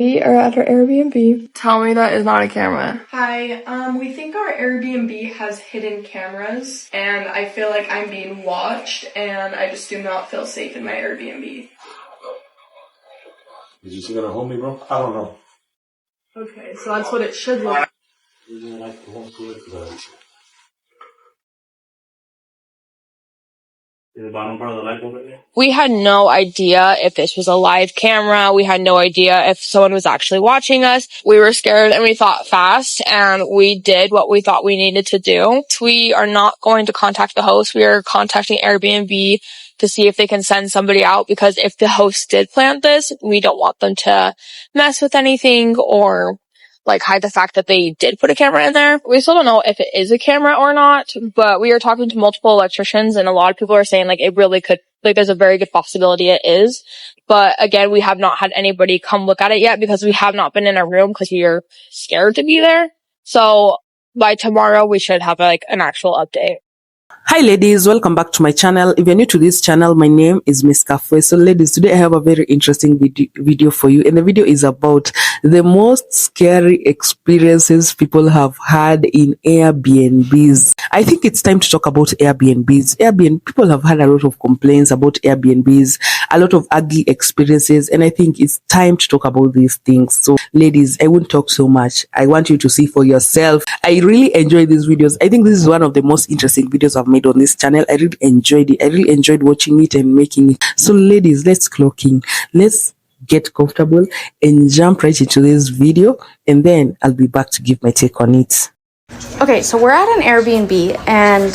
We are at our Airbnb. Tell me that is not a camera. Hi, we think our Airbnb has hidden cameras, and I feel like I'm being watched, and I just do not feel safe in my Airbnb. Is you gonna hold me, bro? I don't know. Okay, so that's what it should look like. We had no idea if this was a live camera. We had no idea if someone was actually watching us. We were scared and we thought fast, and we did what we thought we needed to do. We are not going to contact the host. We are contacting Airbnb to see if they can send somebody out, because if the host did plant this, we don't want them to mess with anything or hide the fact that they did put a camera in there. We still don't know if it is a camera or not, but we are talking to multiple electricians, and a lot of people are saying it really could, there's a very good possibility it is. But again, we have not had anybody come look at it yet because we have not been in our room because we are scared to be there. So by tomorrow, we should have an actual update. Hi ladies, welcome back to my channel. If you're new to this channel, my name is Miss Cafe. So ladies, today I have a very interesting video for you, and the video is about the most scary experiences people have had in Airbnbs. I think it's time to talk about Airbnbs. People have had a lot of complaints about Airbnbs, a lot of ugly experiences, and I think it's time to talk about these things. So ladies, I won't talk so much. I want you to see for yourself. I really enjoy these videos. I think this is one of the most interesting videos I've made on this channel. I really enjoyed it. I really enjoyed watching it and making it. So ladies, let's clock in. Let's get comfortable and jump right into this video, and then I'll be back to give my take on it. Okay, so we're at an Airbnb, and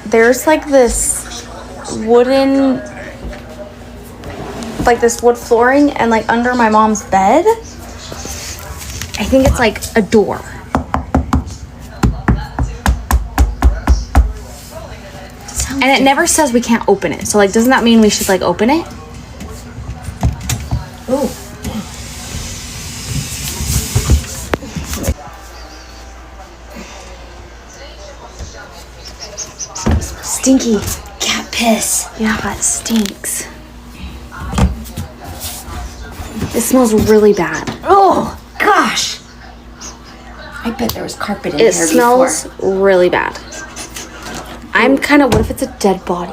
there's this wooden, this wood flooring, and under my mom's bed, I think it's a door. And it never says we can't open it. So doesn't that mean we should open it? Oh. Stinky. Cat piss. Yeah, it stinks. It smells really bad. Oh, gosh. I bet there was carpet in here before. It smells really bad. I'm what if it's a dead body?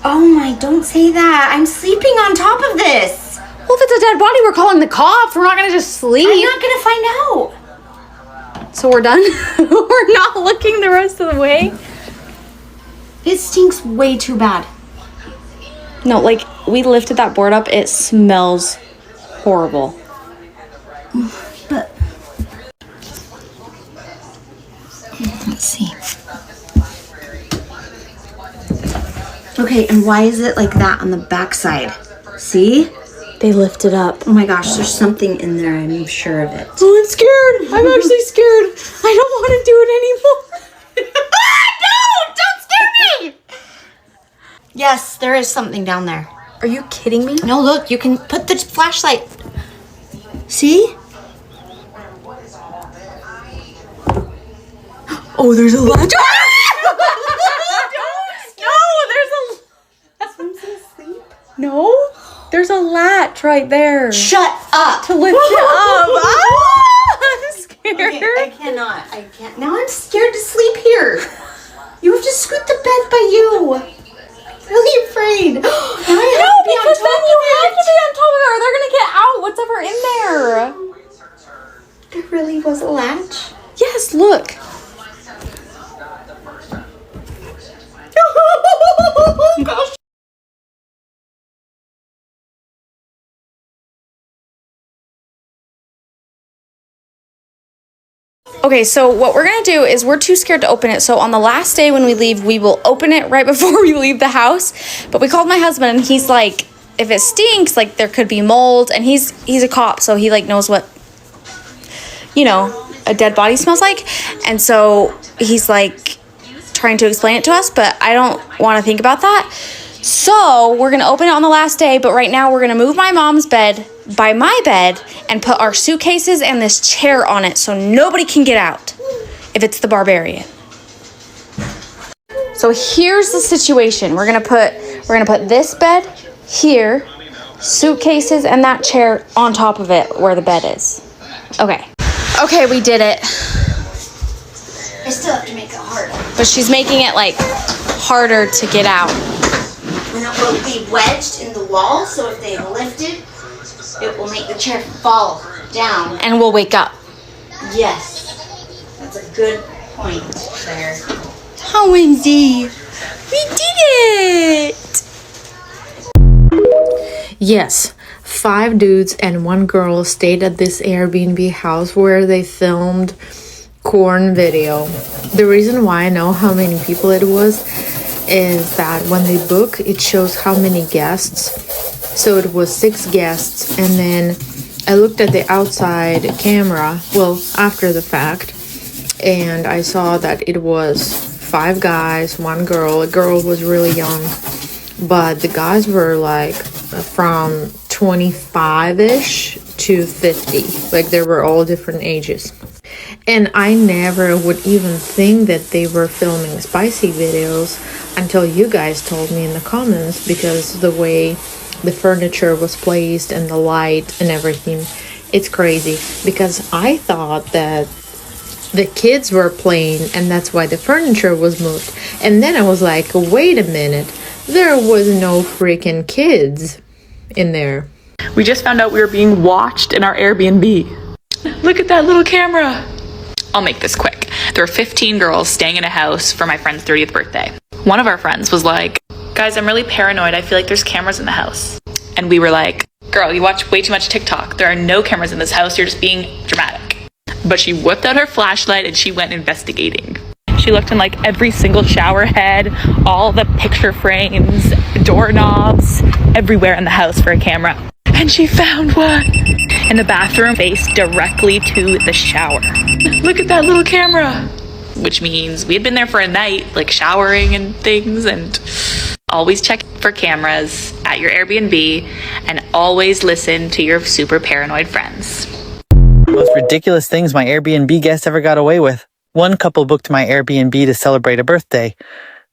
Oh my, don't say that. I'm sleeping on top of this. Well, if it's a dead body, we're calling the cops. We're not gonna just sleep. I'm not gonna find out. So we're done? We're not looking the rest of the way? It stinks way too bad. No, we lifted that board up. It smells horrible. But let's see. Okay, and why is it like that on the backside? See? They lift it up. Oh my gosh, there's something in there. I'm sure of it. Oh, I'm scared. I'm actually scared. I don't want to do it anymore. No! Don't scare me! Yes, there is something down there. Are you kidding me? No, look, you can put the flashlight. See? Oh, there's a latch. No, there's a latch right there. Shut up. To lift it up. Ah, I'm scared. Okay, I can't. Now I'm scared to sleep here. You have to scoot the bed by you. I'm really afraid. No, because then you have to be on top of it or they're going to get out whatever in there. There really was a latch? Yes, look. Oh gosh. Okay, so what we're going to do is we're too scared to open it. So on the last day when we leave, we will open it right before we leave the house. But we called my husband and he's like, if it stinks, there could be mold. And he's a cop, so he knows what, a dead body smells like. And so he's trying to explain it to us, but I don't want to think about that. So we're going to open it on the last day, but right now we're going to move my mom's bed by my bed and put our suitcases and this chair on it so nobody can get out if it's the barbarian. So here's the situation. We're going to put this bed here suitcases and that chair on top of it where the bed is. Okay. Okay, we did it. I still have to make it harder. But she's making it like harder to get out. And it will be wedged in the wall, so if they lift it, it will make the chair fall down. And we'll wake up. Yes. That's a good point there. Oh, Lindsay, we did it! Yes, 5 dudes and 1 girl stayed at this Airbnb house where they filmed corn video. The reason why I know how many people it was is that when they book, it shows how many guests. So it was 6 guests, and then I looked at the outside camera, well, after the fact, and I saw that it was 5 guys, 1 girl. A girl was really young, but the guys were like from 25-ish to 50. Like they were all different ages. And I never would even think that they were filming spicy videos until you guys told me in the comments, because the way the furniture was placed and the light and everything, it's crazy. Because I thought that the kids were playing and that's why the furniture was moved. And then I was like, wait a minute, there was no freaking kids in there. We just found out we were being watched in our Airbnb. Look at that little camera. I'll make this quick. There were 15 girls staying in a house for my friend's 30th birthday. One of our friends was like, guys, I'm really paranoid. I feel like there's cameras in the house. And we were like, girl, you watch way too much TikTok. There are no cameras in this house. You're just being dramatic. But she whipped out her flashlight and she went investigating. She looked in like every single shower head, all the picture frames, doorknobs, everywhere in the house for a camera. And she found one in the bathroom faced directly to the shower. Look at that little camera. Which means we had been there for a night, like showering and things, and always check for cameras at your Airbnb and always listen to your super paranoid friends. Most ridiculous things my Airbnb guests ever got away with. One couple booked my Airbnb to celebrate a birthday.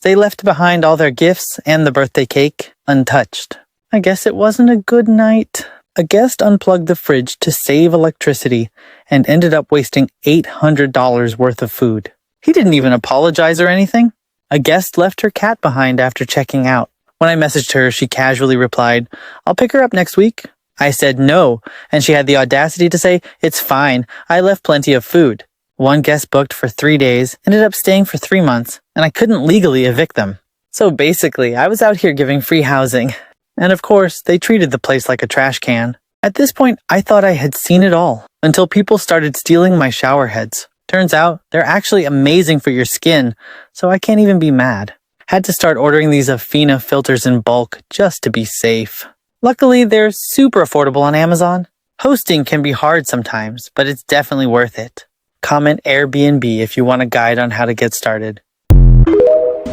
They left behind all their gifts and the birthday cake untouched. I guess it wasn't a good night. A guest unplugged the fridge to save electricity and ended up wasting $800 worth of food. He didn't even apologize or anything. A guest left her cat behind after checking out. When I messaged her, she casually replied, "I'll pick her up next week." I said no, and she had the audacity to say, "It's fine, I left plenty of food." One guest booked for 3 days, ended up staying for 3 months, and I couldn't legally evict them. So basically, I was out here giving free housing. And of course, they treated the place like a trash can. At this point, I thought I had seen it all, until people started stealing my shower heads. Turns out, they're actually amazing for your skin, so I can't even be mad. Had to start ordering these Afina filters in bulk just to be safe. Luckily, they're super affordable on Amazon. Hosting can be hard sometimes, but it's definitely worth it. Comment Airbnb if you want a guide on how to get started.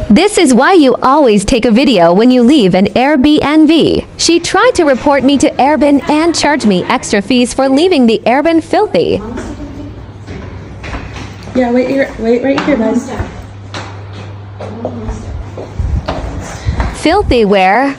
This is why you always take a video when you leave an Airbnb. She tried to report me to Airbnb and charge me extra fees for leaving the Airbnb filthy. Yeah, wait right here, bud. Filthy where?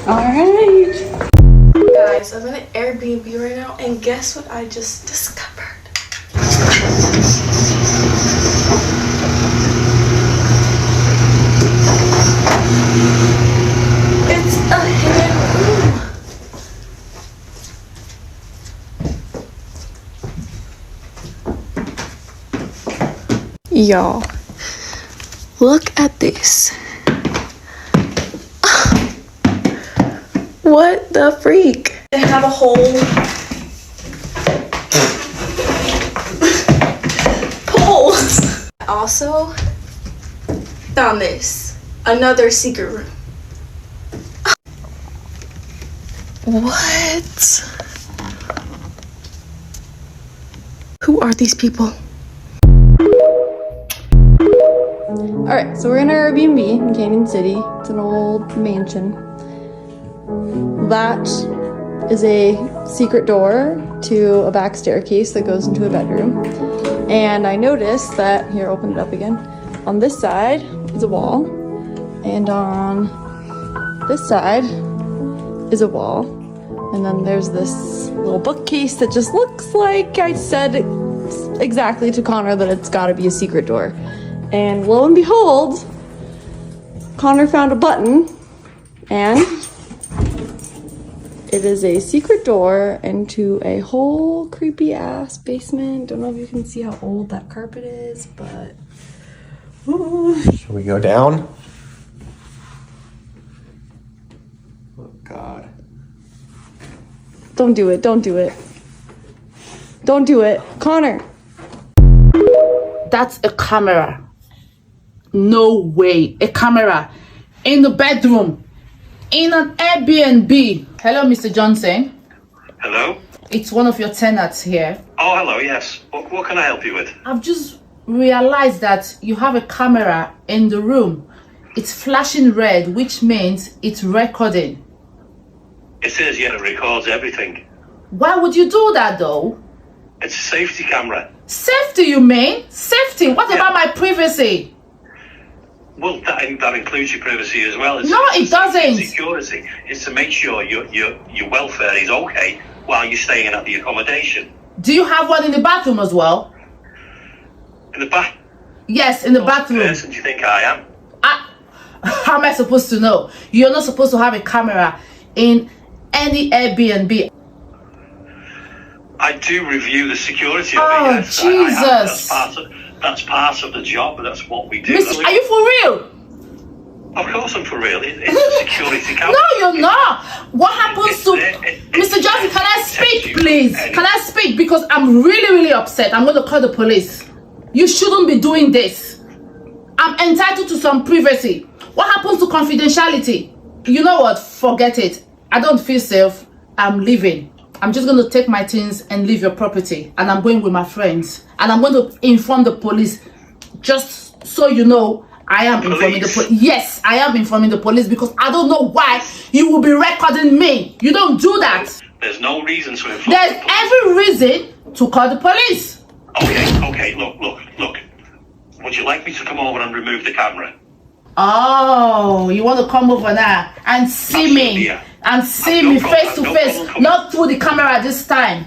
Alright. Guys, I'm in an Airbnb right now, and guess what I just discovered? It's a hidden room. Y'all, look at this. What the freak? They have a whole also found this. Another secret room. What? Who are these people? Alright, so we're in our Airbnb in Canyon City. It's an old mansion. That is a secret door to a back staircase that goes into a bedroom. And I noticed that, here, open it up again. On this side is a wall, and on this side is a wall. And then there's this little bookcase that just looks like I said exactly to Connor that it's gotta be a secret door. And lo and behold, Connor found a button, and it is a secret door into a whole creepy ass basement. Don't know if you can see how old that carpet is, but ooh. Should we go down? Oh God. Don't do it, don't do it. Don't do it. Connor. That's a camera. No way. A camera in the bedroom in an Airbnb. Hello, Mr. Johnson. Hello? It's one of your tenants here. Oh, hello, yes. What can I help you with? I've just realized that you have a camera in the room. It's flashing red, which means it's recording. It is, yeah, it records everything. Why would you do that though? It's a safety camera. Safety, you mean? Safety? What about my privacy? Well, that includes your privacy as well. No, it doesn't. Security is to make sure your welfare is okay while you're staying at the accommodation. Do you have one in the bathroom as well? In the bath? Yes, in the bathroom. What person do you think I am? How am I supposed to know? You're not supposed to have a camera in any Airbnb. I do review the security of it, Oh, yes. Jesus. That's part of the job, but that's what we do. Are you for real? Of course I'm for real. It's a security camera. No, you're not. What happens to... Mr. Johnson, can I speak, please? Can I speak? Because I'm really, really upset. I'm going to call the police. You shouldn't be doing this. I'm entitled to some privacy. What happens to confidentiality? You know what? Forget it. I don't feel safe. I'm leaving. I'm just going to take my things and leave your property. And I'm going with my friends. And I'm going to inform the police. Just so you know, I am informing the police. Yes, I am informing the police because I don't know why you will be recording me. You don't do that. There's no reason to inform. There's every reason to call the police. Okay, look. Would you like me to come over and remove the camera? Oh, you want to come over now and see Absolutely, me? yeah. And see me face to face, not through the camera this time.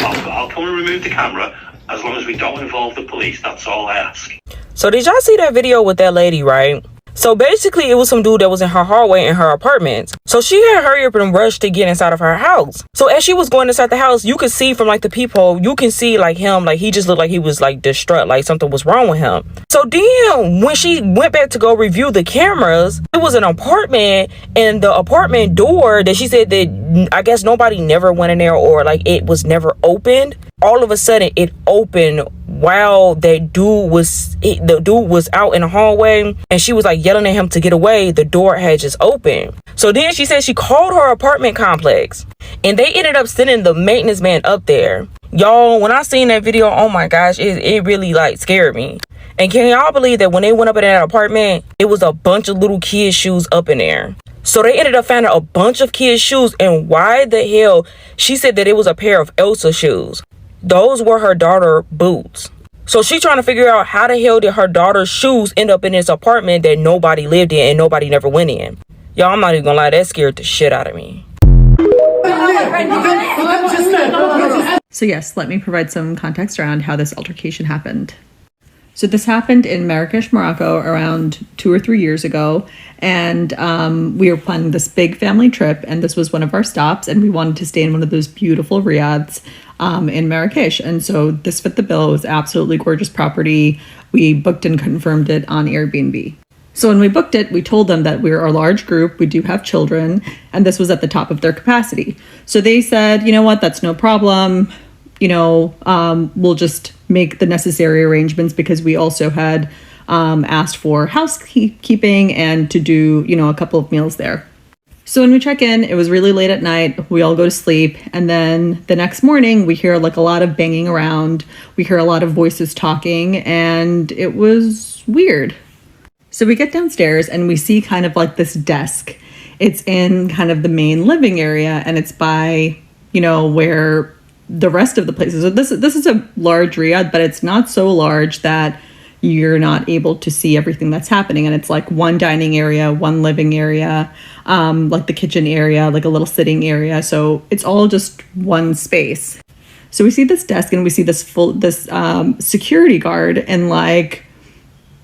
I'll come and remove the camera as long as we don't involve the police. That's all I ask. So did y'all see that video with that lady, right? So basically it was some dude that was in her hallway in her apartment. So she had hurry up and rushed to get inside of her house. So as she was going inside the house, you could see from like the peephole, you can see like him, like he just looked like he was like distraught, like something was wrong with him. So then when she went back to go review the cameras, it was an apartment, and the apartment door that she said that I guess nobody never went in there, or like it was never opened. All of a sudden it opened while the dude was out in the hallway, and she was like yelling at him to get away. The door had just opened. So then she said she called her apartment complex, and they ended up sending the maintenance man up there. Y'all, when I seen that video, oh my gosh, it really like scared me. And can y'all believe that when they went up in that apartment, it was a bunch of little kids' shoes up in there. So they ended up finding a bunch of kids' shoes, and why the hell? She said that it was a pair of Elsa shoes. Those were her daughter's boots. So she's trying to figure out how the hell did her daughter's shoes end up in this apartment that nobody lived in and nobody never went in. Y'all, I'm not even gonna lie, that scared the shit out of me. So yes, let me provide some context around how this altercation happened. So this happened in Marrakesh, Morocco around 2 or 3 years ago. And we were planning this big family trip, and this was one of our stops, and we wanted to stay in one of those beautiful riads in Marrakesh. And so this fit the bill. It was absolutely gorgeous property. We booked and confirmed it on Airbnb. So when we booked it, we told them that we're a large group, we do have children, and this was at the top of their capacity. So they said, you know what, that's no problem. we'll just make the necessary arrangements because we also had asked for housekeeping and to do, a couple of meals there. So when we check in, it was really late at night. We all go to sleep. And then the next morning, we hear like a lot of banging around. We hear a lot of voices talking, and it was weird. So we get downstairs and we see kind of like this desk. It's in kind of the main living area, and it's by, where the rest of the places. So this is a large riad, but it's not so large that you're not able to see everything that's happening. And it's like one dining area, one living area, like the kitchen area, like a little sitting area. So it's all just one space. So we see this desk and we see this security guard in like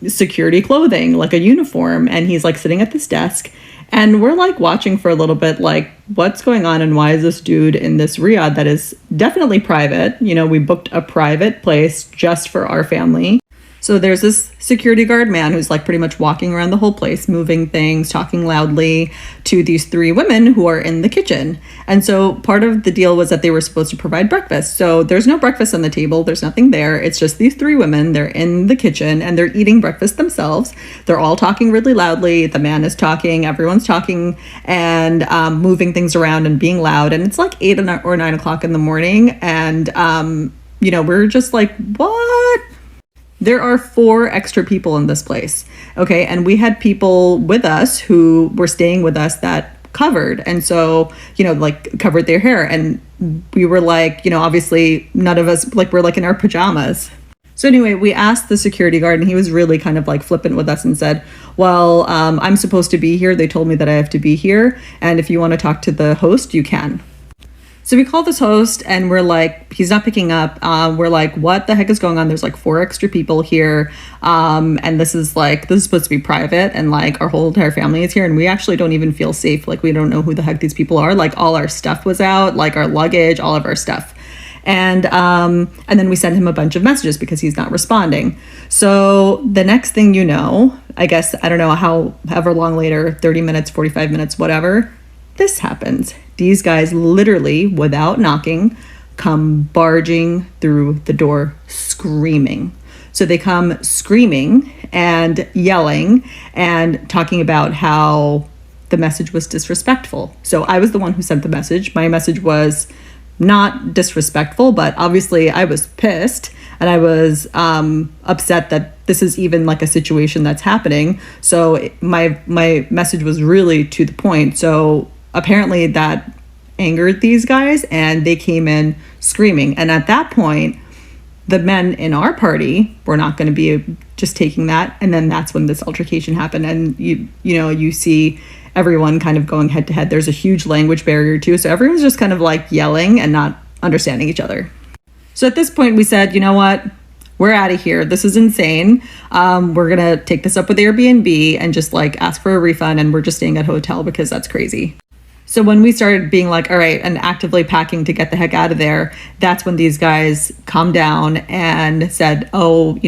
security clothing, like a uniform. And he's like sitting at this desk. And we're like watching for a little bit, like, what's going on and why is this dude in this riad that is definitely private? We booked a private place just for our family. So there's this security guard man who's like pretty much walking around the whole place, moving things, talking loudly to these three women who are in the kitchen. And so part of the deal was that they were supposed to provide breakfast. So there's no breakfast on the table. There's nothing there. It's just these three women. They're in the kitchen and they're eating breakfast themselves. They're all talking really loudly. The man is talking. Everyone's talking and moving things around and being loud. And it's like 8 or 9 o'clock in the morning. And, we're just like, what? There are 4 extra people in this place, okay? And we had people with us who were staying with us that covered. And so, covered their hair. And we were like, obviously none of us, we're like in our pajamas. So anyway, we asked the security guard and he was really kind of like flippant with us and said, well, I'm supposed to be here. They told me that I have to be here. And if you want to talk to the host, you can. So we call this host and we're like, he's not picking up. We're like, what the heck is going on? There's like 4 extra people here. And this is supposed to be private and like our whole entire family is here. And we actually don't even feel safe. Like we don't know who the heck these people are. Like all our stuff was out, like our luggage, all of our stuff. And then we sent him a bunch of messages because he's not responding. So the next thing I guess, I don't know however long later, 30 minutes, 45 minutes, whatever, this happens. These guys literally, without knocking, come barging through the door screaming. So they come screaming and yelling and talking about how the message was disrespectful. So I was the one who sent the message. My message was not disrespectful, but obviously I was pissed and I was upset that this is even like a situation that's happening. So my message was really to the point. So apparently that angered these guys and they came in screaming. And at that point, the men in our party were not going to be just taking that. And then that's when this altercation happened. And you see everyone kind of going head to head. There's a huge language barrier too. So everyone's just kind of like yelling and not understanding each other. So at this point we said, you know what? We're out of here. This is insane. We're going to take this up with Airbnb and just like ask for a refund. And we're just staying at a hotel because that's crazy. So when we started being like, all right, and actively packing to get the heck out of there, that's when these guys calmed down and said, oh,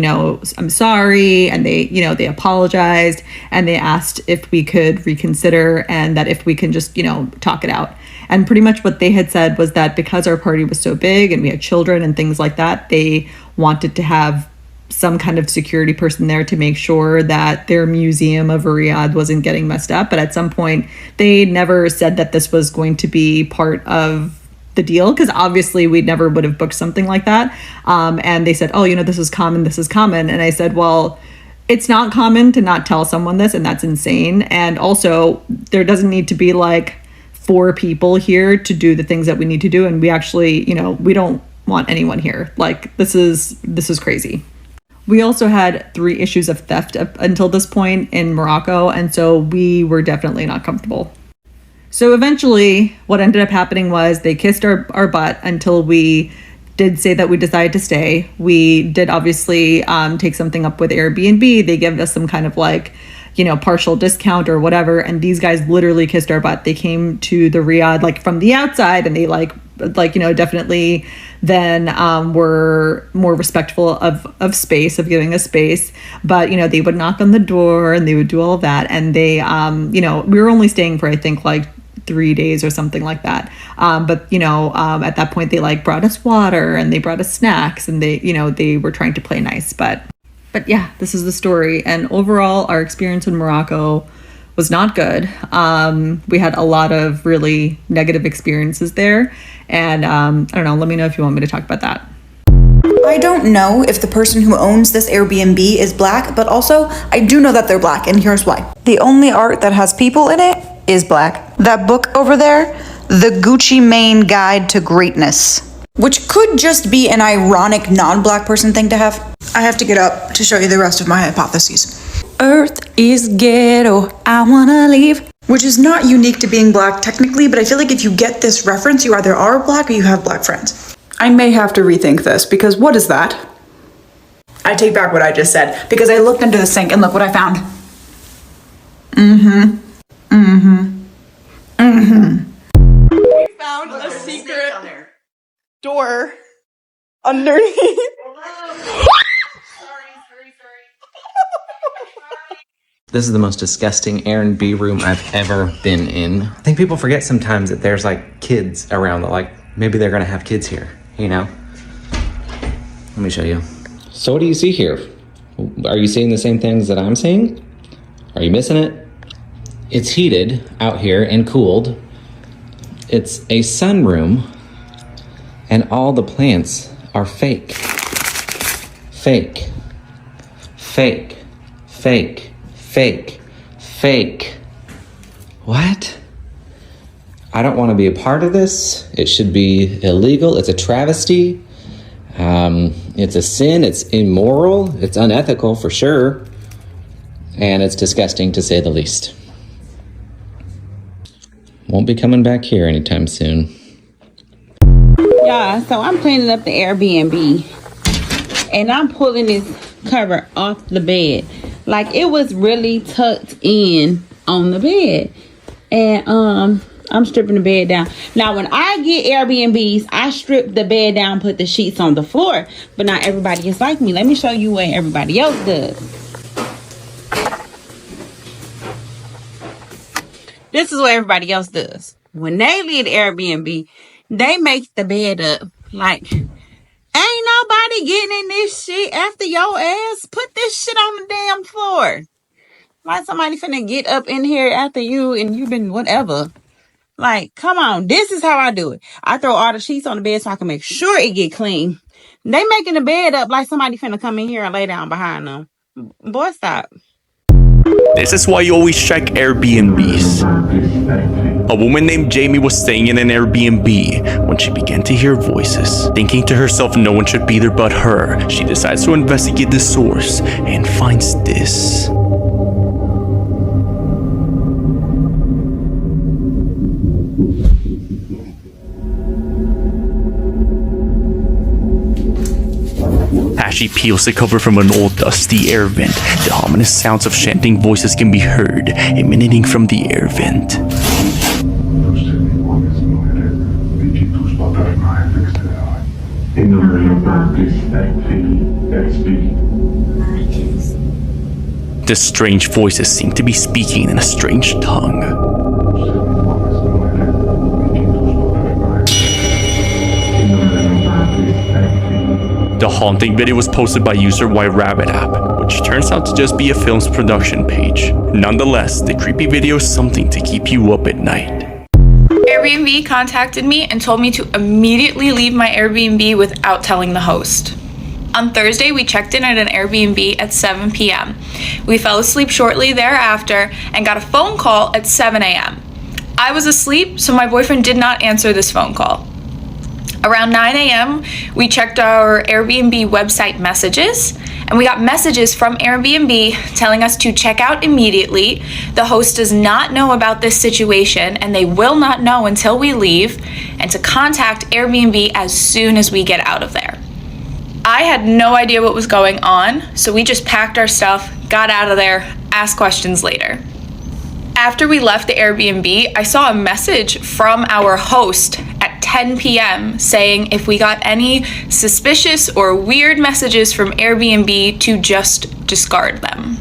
I'm sorry. And they apologized and they asked if we could reconsider and that if we can just, talk it out. And pretty much what they had said was that because our party was so big and we had children and things like that, they wanted to have some kind of security person there to make sure that their museum of Riyadh wasn't getting messed up. But at some point, they never said that this was going to be part of the deal, because obviously we never would have booked something like that. And they said, oh, this is common, this is common. And I said, well, it's not common to not tell someone this, and that's insane. And also, there doesn't need to be like 4 people here to do the things that we need to do. And we actually, we don't want anyone here. Like, this is crazy. We also had 3 issues of theft up until this point in Morocco, and so we were definitely not comfortable. So eventually, what ended up happening was they kissed our butt until we did say that we decided to stay. We did obviously take something up with Airbnb. They gave us some kind of like, partial discount or whatever, and these guys literally kissed our butt. They came to the Riyadh like from the outside, and they definitely then were more respectful of space, of giving us space. But they would knock on the door and they would do all of that, and they we were only staying for I think like 3 days or something like that. But at that point they like brought us water and they brought us snacks, and they were trying to play nice. But yeah, this is the story. And overall, our experience in Morocco was not good. We had a lot of really negative experiences there. And I don't know, let me know if you want me to talk about that. I don't know if the person who owns this Airbnb is black, but also I do know that they're black, and here's why. The only art that has people in it is black. That book over there, The Gucci Mane Guide to Greatness, which could just be an ironic non-black person thing to have. I have to get up to show you the rest of my hypotheses. Earth is ghetto, I wanna leave. Which is not unique to being black technically, but I feel like if you get this reference, you either are black or you have black friends. I may have to rethink this, because what is that? I take back what I just said, because I looked under the sink and look what I found. We found a secret door underneath. This is the most disgusting Airbnb room I've ever been in. I think people forget sometimes that there's like kids around, that like maybe they're gonna have kids here, you know? Let me show you. So what do you see here? Are you seeing the same things that I'm seeing? Are you missing it? It's heated out here and cooled. It's a sunroom, and all the plants are fake. Fake. Fake. Fake. Fake. Fake. What? I don't want to be a part of this. It should be illegal. It's a travesty. It's a sin. It's immoral. It's unethical for sure. And it's disgusting to say the least. Won't be coming back here anytime soon. Yeah, so I'm cleaning up the Airbnb. And I'm pulling this cover off the bed. Like, it was really tucked in on the bed. And I'm stripping the bed down. Now, when I get Airbnbs, I strip the bed down, put the sheets on the floor. But not everybody is like me. Let me show you what everybody else does. This is what everybody else does. When they leave the Airbnb, they make the bed up like, ain't nobody getting in this shit after your ass. Put this shit on the damn floor. Like somebody finna get up in here after you and you've been whatever. Like, come on. This is how I do it. I throw all the sheets on the bed so I can make sure it get clean. They making the bed up like somebody finna come in here and lay down behind them. Boy, stop. This is why you always check Airbnbs. A woman named Jamie was staying in an Airbnb when she began to hear voices. Thinking to herself no one should be there but her, she decides to investigate the source and finds this. As she peels the cover from an old dusty air vent, the ominous sounds of chanting voices can be heard, emanating from the air vent. The strange voices seem to be speaking in a strange tongue. The haunting video was posted by user White Rabbit app, which turns out to just be a film's production page. Nonetheless, the creepy video is something to keep you up at night. Airbnb contacted me and told me to immediately leave my Airbnb without telling the host. On Thursday, we checked in at an Airbnb at 7 p.m. We fell asleep shortly thereafter and got a phone call at 7 a.m. I was asleep, so my boyfriend did not answer this phone call. Around 9 a.m., we checked our Airbnb website messages, and we got messages from Airbnb telling us to check out immediately. The host does not know about this situation, and they will not know until we leave, and to contact Airbnb as soon as we get out of there. I had no idea what was going on, so we just packed our stuff, got out of there, asked questions later. After we left the Airbnb, I saw a message from our host at 10 p.m. saying if we got any suspicious or weird messages from Airbnb to just discard them.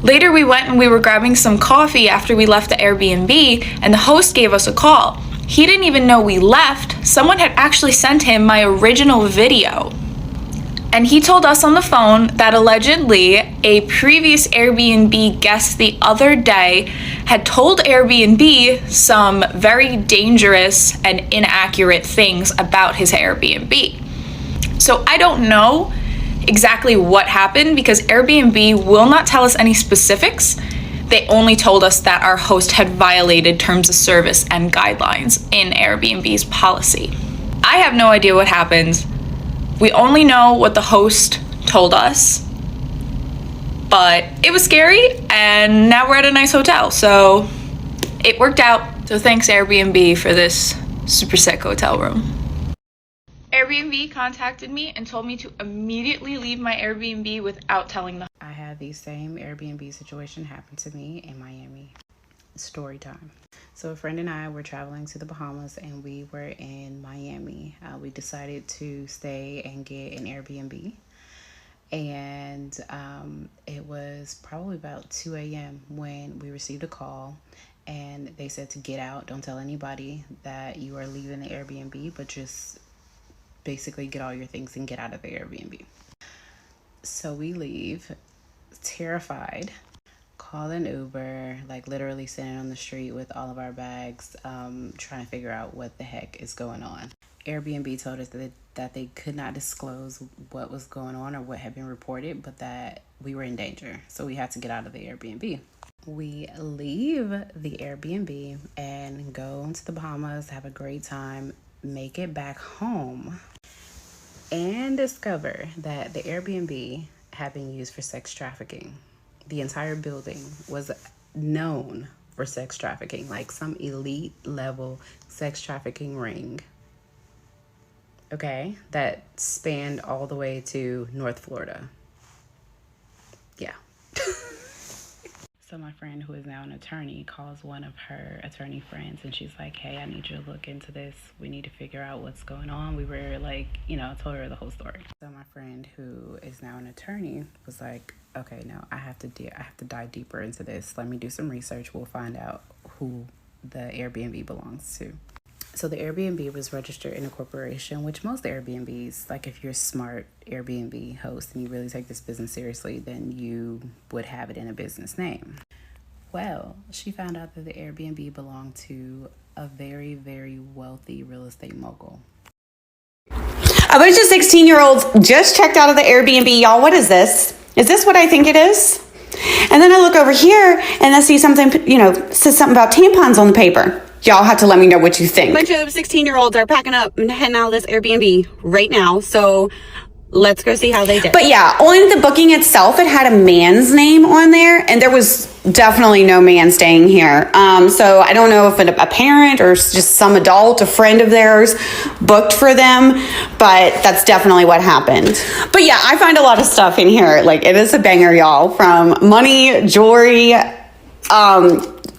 Later, we went and we were grabbing some coffee after we left the Airbnb, and the host gave us a call. He didn't even know we left. Someone had actually sent him my original video. And he told us on the phone that allegedly a previous Airbnb guest the other day had told Airbnb some very dangerous and inaccurate things about his Airbnb. So I don't know exactly what happened because Airbnb will not tell us any specifics. They only told us that our host had violated terms of service and guidelines in Airbnb's policy. I have no idea what happened. We only know what the host told us, but it was scary, and now we're at a nice hotel, so it worked out. So thanks Airbnb for this super sick hotel room. Airbnb contacted me and told me to immediately leave my Airbnb without telling them. I had the same Airbnb situation happen to me in Miami. Story time. So a friend and I were traveling to the Bahamas and we were in Miami. We decided to stay and get an Airbnb. And it was probably about 2 a.m. when we received a call and they said to get out. Don't tell anybody that you are leaving the Airbnb, but just basically get all your things and get out of the Airbnb. So we leave, terrified. Call an Uber, like literally sitting on the street with all of our bags, trying to figure out what the heck is going on. Airbnb told us that they could not disclose what was going on or what had been reported, but that we were in danger. So we had to get out of the Airbnb. We leave the Airbnb and go to the Bahamas, have a great time, make it back home, and discover that the Airbnb had been used for sex trafficking. The entire building was known for sex trafficking, like some elite level sex trafficking ring. Okay, that spanned all the way to North Florida. Yeah. So my friend, who is now an attorney, calls one of her attorney friends and she's like, hey, I need you to look into this. We need to figure out what's going on. We were like, told her the whole story. So my friend, who is now an attorney, was like, okay, no, I have to dive deeper into this. Let me do some research. We'll find out who the Airbnb belongs to. So the Airbnb was registered in a corporation, which most Airbnbs, like if you're a smart Airbnb host and you really take this business seriously, then you would have it in a business name. Well, she found out that the Airbnb belonged to a very, very wealthy real estate mogul. A bunch of 16-year-olds just checked out of the Airbnb. Y'all, what is this? Is this what I think it is? And then I look over here and I see something, says something about tampons on the paper. Y'all have to let me know what you think. A bunch of 16-year-olds are packing up and heading out of this Airbnb right now. So let's go see how they did. But yeah, on the booking itself, it had a man's name on there, and there was definitely no man staying here. So I don't know if a parent or just some adult, a friend of theirs, booked for them, but that's definitely what happened. But yeah, I find a lot of stuff in here. Like, it is a banger, y'all. From money, jewelry,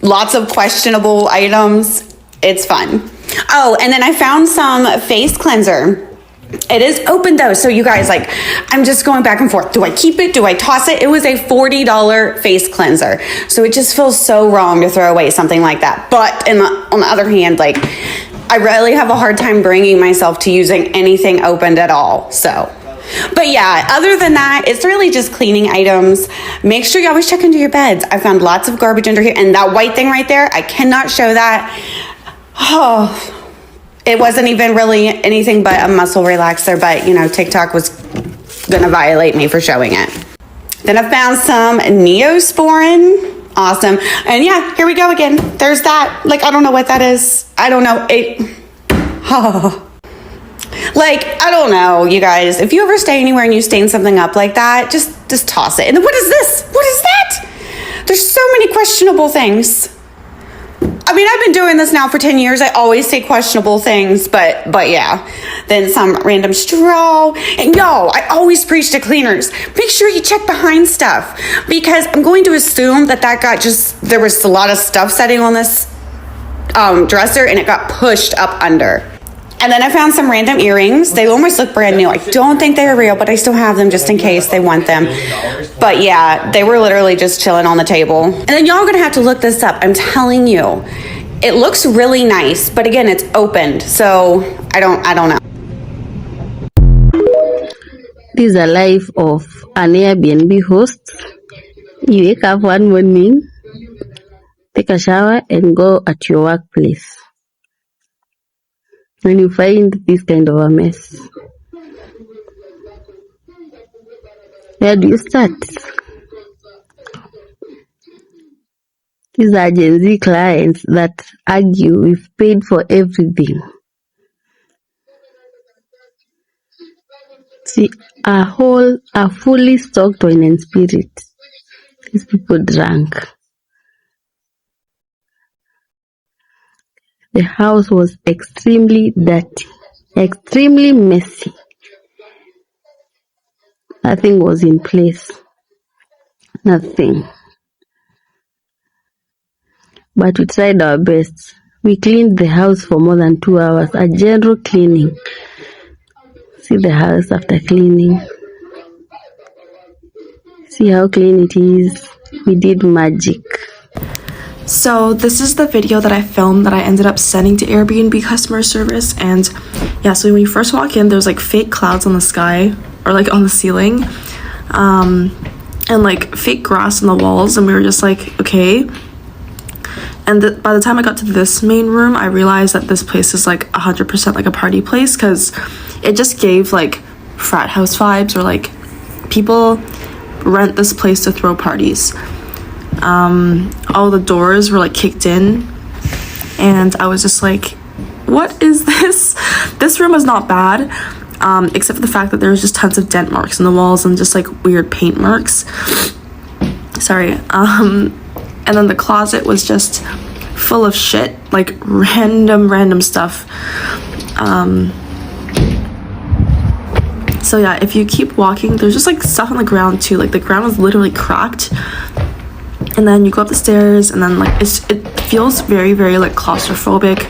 lots of questionable items. It's fun. Oh, and then I found some face cleanser. It is open though, so you guys, I'm just going back and forth. Do I keep it? Do I toss it? It was a $40 face cleanser, so it just feels so wrong to throw away something like that. But on the other hand, I really have a hard time bringing myself to using anything opened at all. So, but yeah, other than that, it's really just cleaning items. Make sure you always check into your beds. I found lots of garbage under here, and that white thing right there, I cannot show that. Oh. It wasn't even really anything but a muscle relaxer, but TikTok was gonna violate me for showing it. Then I found some Neosporin. Awesome. And yeah, here we go again. There's that. I don't know what that is. I don't know. I don't know, you guys. If you ever stay anywhere and you stain something up like that, just toss it. And then what is this? What is that? There's so many questionable things. I mean, I've been doing this now for 10 years. I always say questionable things, but yeah. Then some random straw. And y'all, I always preach to cleaners. Make sure you check behind stuff, because I'm going to assume that got there was a lot of stuff sitting on this dresser and it got pushed up under. And then I found some random earrings. They almost look brand new. I don't think they're real, but I still have them just in case they want them. But yeah, they were literally just chilling on the table. And then y'all are gonna have to look this up. I'm telling you, it looks really nice, but again, it's opened, so I don't know. This is a life of an Airbnb host. You wake up one morning, take a shower, and go at your workplace. And you find this kind of a mess. Where do you start? These are Gen Z clients that argue we've paid for everything. See, a fully stocked wine and spirit. These people drank. The house was extremely dirty, extremely messy. Nothing was in place. Nothing. But we tried our best. We cleaned the house for more than 2 hours, a general cleaning. See the house after cleaning. See how clean it is. We did magic. So this is the video that I filmed that I ended up sending to Airbnb customer service. And yeah, so when you first walk in, there's like fake clouds on the sky or like on the ceiling, and like fake grass on the walls, and we were just like, okay. And by the time I got to this main room, I realized that this place is like 100% like a party place, because it just gave like frat house vibes, or like people rent this place to throw parties. All the doors were like kicked in, and I was just like, what is this? This room was not bad, except for the fact that there was just tons of dent marks in the walls and just like weird paint marks. Sorry. And then the closet was just full of shit, like random stuff. So yeah, if you keep walking, there's just like stuff on the ground too. Like the ground was literally cracked. And then you go up the stairs, and then like it feels very like claustrophobic.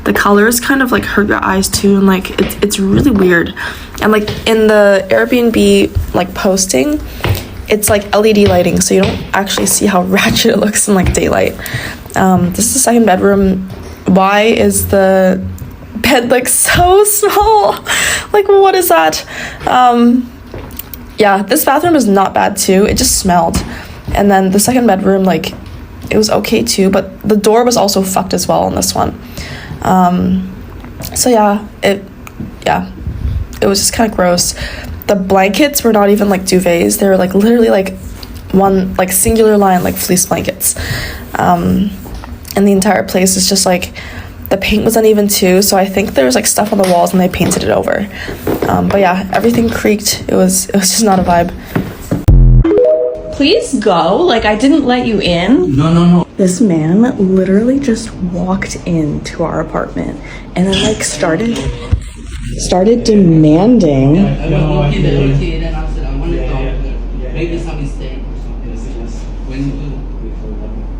The colors kind of like hurt your eyes too, and like it's really weird. And like in the Airbnb like posting, it's like LED lighting, so you don't actually see how ratchet it looks in like daylight. This is the second bedroom. Why is the bed like so small? Like, what is that? Yeah, this bathroom is not bad too. It just smelled. And then the second bedroom, like, it was okay too, but the door was also fucked as well on this one. So yeah, it was just kind of gross. The blankets were not even like duvets. They were like literally like one like singular line, like fleece blankets. And the entire place is just like, the paint was uneven too, so I think there was like stuff on the walls and they painted it over. But yeah, everything creaked. It was just not a vibe. Please go. Like, I didn't let you in. No. This man literally just walked into our apartment and then like started demanding.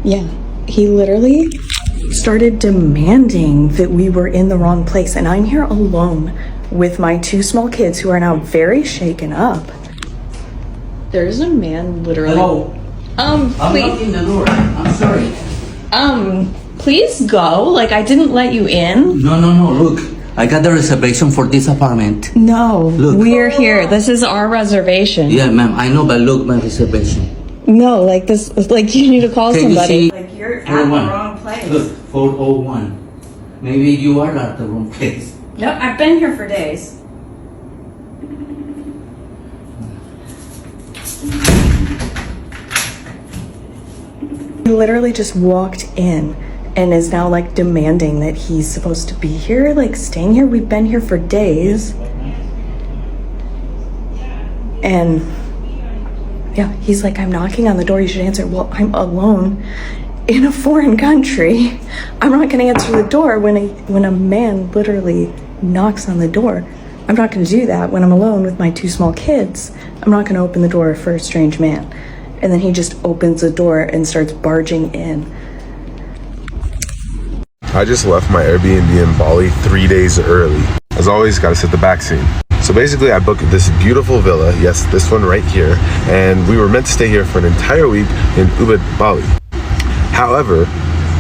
Yeah, he literally started demanding that we were in the wrong place, and I'm here alone with my 2 small kids who are now very shaken up. There's a man literally. Hello. I'm knocking the door. I'm sorry. Please go. Like, I didn't let you in. No. Look, I got the reservation for this apartment. No. Look. We're here. This is our reservation. Yeah, ma'am. I know, but look, my reservation. No, like this. Like, you need to call Can somebody. You see? Like, you're at the wrong place. Look, 401. Maybe you are at the wrong place. Nope, I've been here for days. He literally just walked in and is now like demanding that he's supposed to be here, like staying here. We've been here for days. And yeah, he's like, I'm knocking on the door, you should answer. Well, I'm alone in a foreign country. I'm not gonna answer the door when a man literally knocks on the door. I'm not gonna do that when I'm alone with my 2 small kids. I'm not gonna open the door for a strange man. And then he just opens the door and starts barging in. I just left my Airbnb in Bali 3 days early. As always, gotta set the back scene. So basically I booked this beautiful villa, yes, this one right here, and we were meant to stay here for an entire week in Ubud, Bali. However,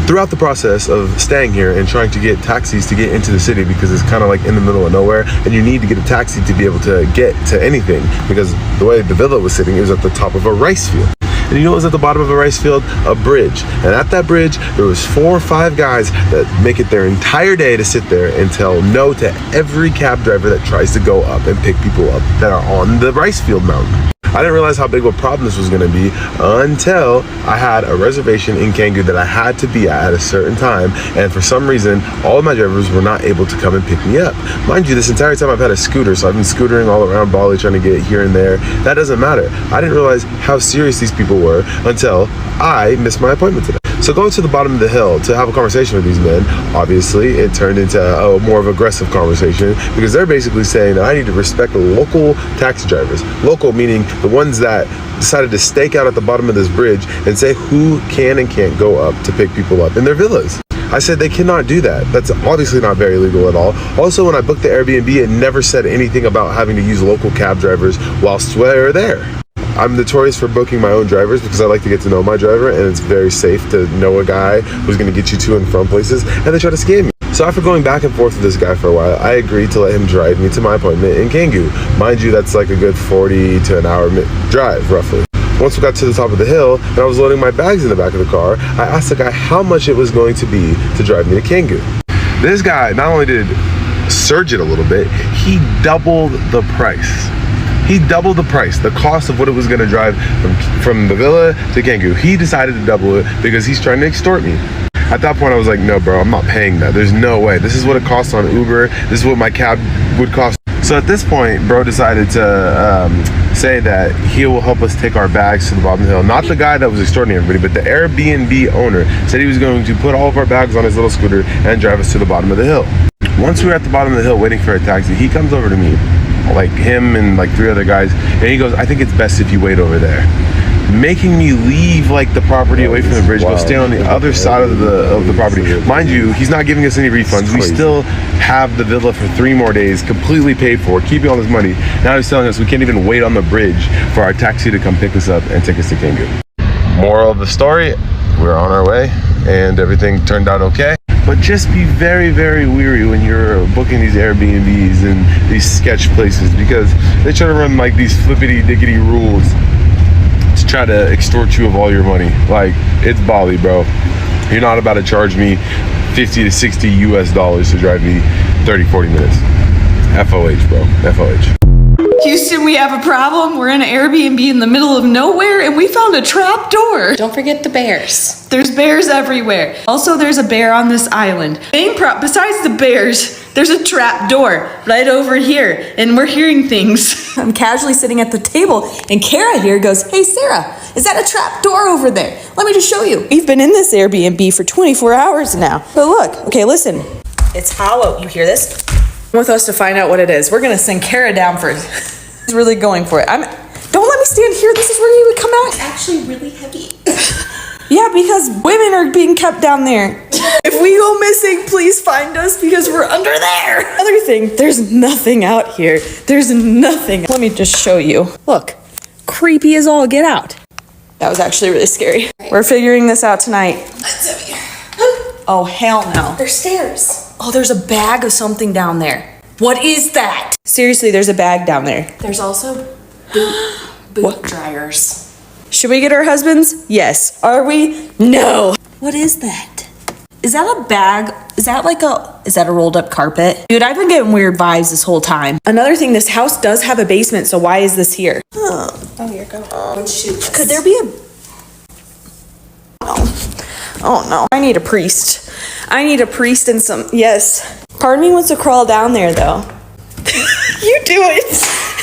throughout the process of staying here and trying to get taxis to get into the city, because it's kind of like in the middle of nowhere and you need to get a taxi to be able to get to anything, because the way the villa was sitting, it was at the top of a rice field. And you know what was at the bottom of a rice field? A bridge. And at that bridge, there was 4 or 5 guys that make it their entire day to sit there and tell no to every cab driver that tries to go up and pick people up that are on the rice field mountain. I didn't realize how big of a problem this was going to be until I had a reservation in Canggu that I had to be at a certain time, and for some reason all of my drivers were not able to come and pick me up. Mind you, this entire time I've had a scooter, so I've been scootering all around Bali trying to get here and there. That doesn't matter. I didn't realize how serious these people were until I missed my appointment today. So going to the bottom of the hill to have a conversation with these men, obviously it turned into a more of aggressive conversation, because they're basically saying that I need to respect the local taxi drivers. Local meaning the ones that decided to stake out at the bottom of this bridge and say who can and can't go up to pick people up in their villas. I said they cannot do that. That's obviously not very legal at all. Also, when I booked the Airbnb, it never said anything about having to use local cab drivers whilst we're there. I'm notorious for booking my own drivers because I like to get to know my driver, and it's very safe to know a guy who's going to get you to and from places, and they try to scam me. So after going back and forth with this guy for a while, I agreed to let him drive me to my appointment in Canggu. Mind you, that's like a good 40 to an hour drive, roughly. Once we got to the top of the hill and I was loading my bags in the back of the car, I asked the guy how much it was going to be to drive me to Canggu. This guy not only did surge it a little bit, he doubled the price. He doubled the price, the cost of what it was going to drive from the villa to Canggu. He decided to double it because he's trying to extort me. At that point, I was like, no, bro, I'm not paying that. There's no way. This is what it costs on Uber. This is what my cab would cost. So at this point, bro decided to say that he will help us take our bags to the bottom of the hill. Not the guy that was extorting everybody, but the Airbnb owner said he was going to put all of our bags on his little scooter and drive us to the bottom of the hill. Once we were at the bottom of the hill waiting for a taxi, he comes over to me, like him and like 3 other guys, and he goes, I think it's best if you wait over there. Making me leave like the property away from the bridge, go stay on the other side of the property. Mind you, he's not giving us any refunds. We still have the villa for 3 more days, completely paid for, keeping all this money. Now he's telling us we can't even wait on the bridge for our taxi to come pick us up and take us to Canggu. Moral of the story, we're on our way and everything turned out okay. But just be very, very wary when you're booking these Airbnbs and these sketch places, because they try to run like these flippity-dickety rules to try to extort you of all your money. Like, it's Bali, bro. You're not about to charge me 50 to 60 US dollars to drive me 30, 40 minutes. FOH, bro. FOH. Houston, we have a problem. We're in an Airbnb in the middle of nowhere and we found a trap door. Don't forget the bears. There's bears everywhere. Also, there's a bear on this island. Besides the bears, there's a trap door right over here and we're hearing things. I'm casually sitting at the table and Kara here goes, hey Sarah, is that a trap door over there? Let me just show you. We've been in this Airbnb for 24 hours now. But look, okay, listen. It's hollow. You hear this? With us to find out what it is. We're gonna send Kara down first. He's really going for it. Don't let me stand here. This is where you would come out. It's actually really heavy. Yeah, because women are being kept down there. If we go missing, please find us because we're under there. Other thing, there's nothing out here. There's nothing. Let me just show you. Look, creepy as all get out. That was actually really scary. We're figuring this out tonight. That's heavy. Oh, hell no. There's stairs. Oh, there's a bag of something down there. What is that? Seriously, there's a bag down there. There's also boot dryers. Should we get our husbands? Yes. Are we? No. What is that? Is that a bag? Is that a rolled up carpet? Dude, I've been getting weird vibes this whole time. Another thing, this house does have a basement, so why is this here? Oh, here go. Could there be a... Oh no. I need a priest. I need a priest and some... Yes. Part of me wants to crawl down there, though. You do it.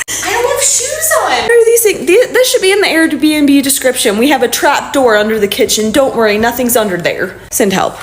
I don't have shoes on. What are these things? This should be in the Airbnb description. We have a trap door under the kitchen. Don't worry, nothing's under there. Send help.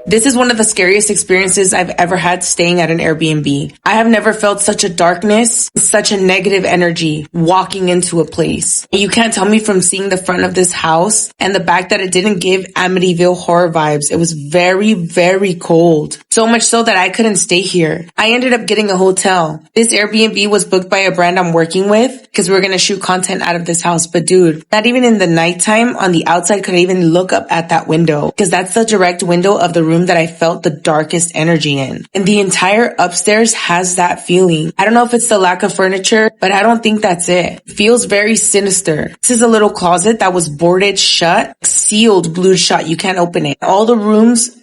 This is one of the scariest experiences I've ever had staying at an Airbnb. I have never felt such a darkness, such a negative energy walking into a place. You can't tell me from seeing the front of this house and the back that it didn't give Amityville horror vibes. It was very, very cold. So much so that I couldn't stay here. I ended up getting a hotel. This Airbnb was booked by a brand I'm working with because we were going to shoot content out of this house. But dude, not even in the nighttime on the outside could I even look up at that window because that's the direct window of the room that I felt the darkest energy in. And the entire upstairs has that feeling. I don't know if it's the lack of furniture, but I don't think that's it. It feels very sinister. This is a little closet that was boarded shut, sealed, glued shut. You can't open it. All the rooms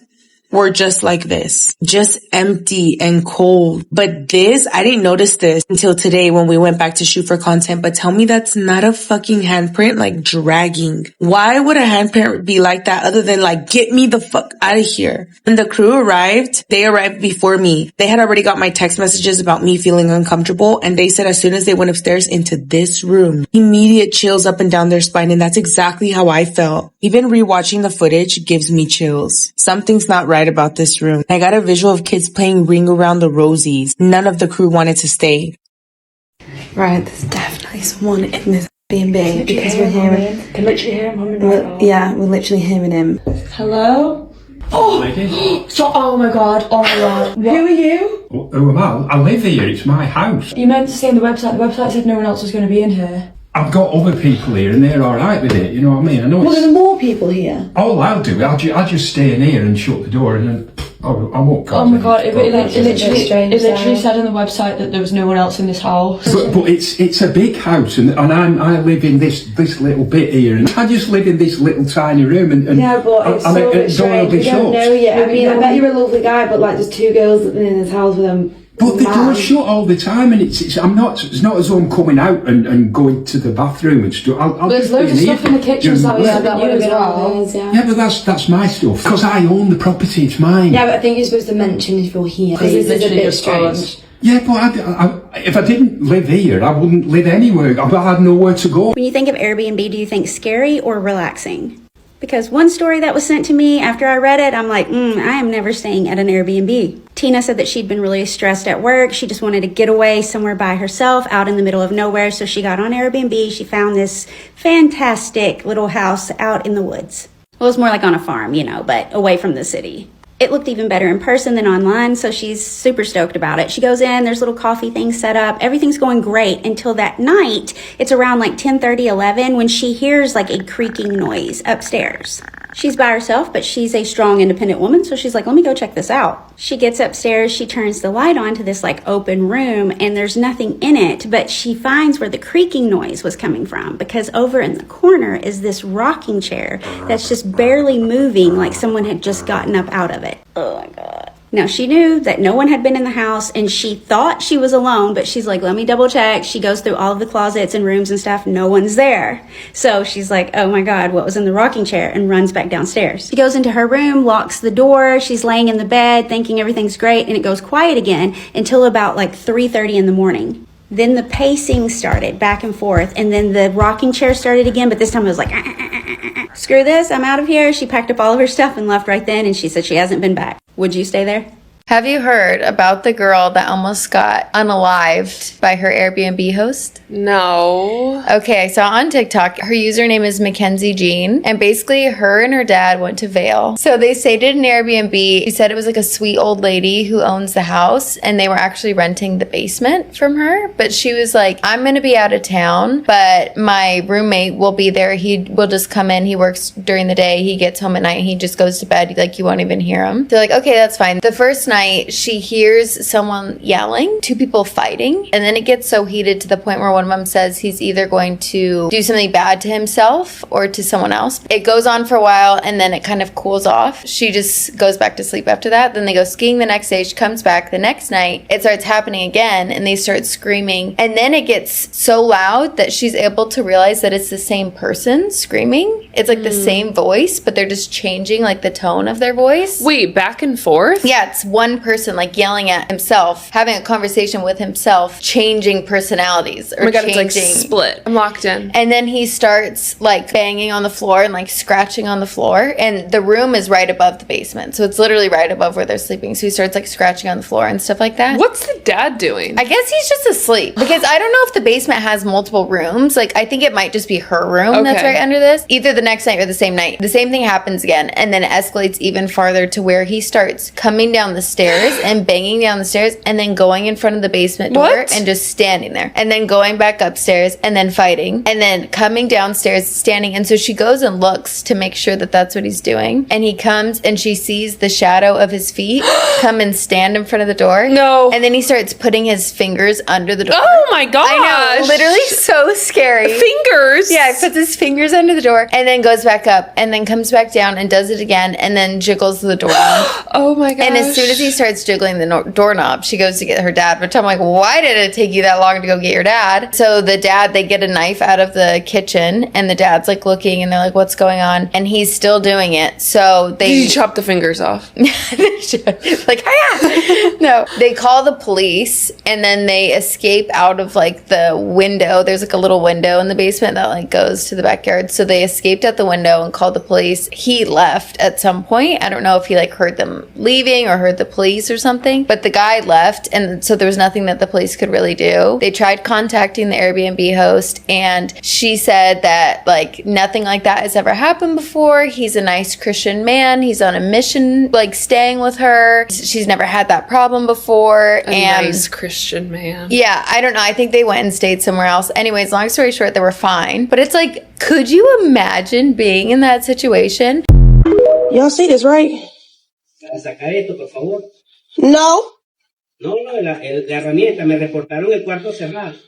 were just like this, just empty and cold. But this, I didn't notice this until today when we went back to shoot for content. But tell me that's not a fucking handprint, like dragging. Why would a handprint be like that other than like, get me the fuck out of here? When the crew arrived, they arrived before me. They had already got my text messages about me feeling uncomfortable. And they said as soon as they went upstairs into this room, immediate chills up and down their spine. And that's exactly how I felt. Even rewatching the footage gives me chills. Something's not right about this room. I got a visual of kids playing Ring Around the Rosies. None of the crew wanted to stay. Right, there's definitely someone in this B&B because we're hearing. Can literally hear him. Yeah, we're literally hearing him. Hello? Oh! So, oh my god, oh my god. What? Who are you? Who am I? I live here, it's my house. You meant to say on the website said no one else was going to be in here. I've got other people here and they're alright with it, you know what I mean? I know Well, there are more people here. All I'll do, I'll just stay in here and shut the door and then I won't cause Oh my god, it literally strange, said on the website that there was no one else in this house. But it's a big house and I live in this little bit here and I just live in this little tiny room and yeah, but it's so bit strange. We don't know yet. I mean, I bet you're a lovely guy, but like there's two girls living in this house with them. But the door's shut all the time, and it's not as though I'm coming out and going to the bathroom and stuff. I'll There's just loads of stuff in the kitchen, so yeah, that would have been all. Yeah, but that's my stuff because I own the property. It's mine. Yeah, but I think you're supposed to mention if you're here. Because this is a bit strange. Yeah, but if I didn't live here, I wouldn't live anywhere. I had nowhere to go. When you think of Airbnb, do you think scary or relaxing? Because one story that was sent to me after I read it, I'm like, I am never staying at an Airbnb. Tina said that she'd been really stressed at work. She just wanted to get away somewhere by herself out in the middle of nowhere. So she got on Airbnb. She found this fantastic little house out in the woods. Well, it was more like on a farm, but away from the city. It looked even better in person than online, so she's super stoked about it. She goes in, there's little coffee things set up. Everything's going great until that night. It's around like 10:30, 11 when she hears like a creaking noise upstairs. She's by herself, but she's a strong, independent woman, so she's like, let me go check this out. She gets upstairs, she turns the light on to this like open room, and there's nothing in it, but she finds where the creaking noise was coming from, because over in the corner is this rocking chair that's just barely moving, like someone had just gotten up out of it. Oh my God. Now, she knew that no one had been in the house, and she thought she was alone, but she's like, let me double check. She goes through all of the closets and rooms and stuff. No one's there. So she's like, oh my God, what was in the rocking chair? And runs back downstairs. She goes into her room, locks the door. She's laying in the bed thinking everything's great, and it goes quiet again until about like 3:30 in the morning. Then the pacing started back and forth, and then the rocking chair started again, but this time it was like, screw this, I'm out of here. She packed up all of her stuff and left right then, and she said she hasn't been back. Would you stay there? Have you heard about the girl that almost got unalived by her Airbnb host? No. Okay, I saw on TikTok, her username is Mackenzie Jean, and basically her and her dad went to Vail. So they stayed in an Airbnb. She said it was like a sweet old lady who owns the house, and they were actually renting the basement from her. But she was like, I'm going to be out of town, but my roommate will be there. He will just come in. He works during the day. He gets home at night. He just goes to bed. Like, you won't even hear him. They're like, okay, that's fine. The first night, she hears someone yelling, two people fighting, and then it gets so heated to the point where one of them says he's either going to do something bad to himself or to someone else. It goes on for a while, and then it kind of cools off. She just goes back to sleep after that. Then they go skiing the next day. She comes back the next night. It starts happening again, and they start screaming, and then it gets so loud that she's able to realize that it's the same person screaming, It's like the same voice, but they're just changing like the tone of their voice. Wait, back and forth? Yeah, it's one person like yelling at himself, having a conversation with himself, changing personalities. Or Oh my God, changing. it's like split. I'm locked in. And then he starts like banging on the floor and like scratching on the floor. And the room is right above the basement. So it's literally right above where they're sleeping. So he starts like scratching on the floor and stuff like that. What's the dad doing? I guess he's just asleep. Because I don't know if the basement has multiple rooms. Like I think it might just be her room that's right under this. Either the next night or the same night. The same thing happens again. And then it escalates even farther to where he starts coming down the stairs and banging down the stairs and then going in front of the basement door and just standing there. And then going back upstairs and then fighting. And then coming downstairs, standing. And so she goes and looks to make sure that that's what he's doing. And he comes and she sees the shadow of his feet come and stand in front of the door. No. And then he starts putting his fingers under the door. Oh my gosh. I know. Literally so scary. Fingers? Yeah, he puts his fingers under the door and then goes back up and then comes back down and does it again and then jiggles the doorknob. Oh my gosh. And as soon as he starts jiggling the doorknob, she goes to get her dad. Which I'm like, why did it take you that long to go get your dad? So the dad, they get a knife out of the kitchen and the dad's like looking and they're like, what's going on? And he's still doing it. So they chop the fingers off. Like, hiya! No, they call the police and then they escape out of like the window. There's like a little window in the basement that like goes to the backyard. So they escaped out the window and called the police. He left at some point. I don't know if he like heard them leaving or heard the police or something, but the guy left. And so there was nothing that the police could really do. They tried contacting the Airbnb host and she said that like nothing like that has ever happened before. He's a nice Christian man. He's on a mission, like staying with her. She's never had that problem before. A nice Christian man. Yeah, I don't know. I think they went and stayed somewhere else. Anyways, long story short, they were fine. But it's like, could you imagine being in that situation? Y'all see this, right? Sacar esto, por favor. No. No, la herramienta. Me reportaron el cuarto cerrado.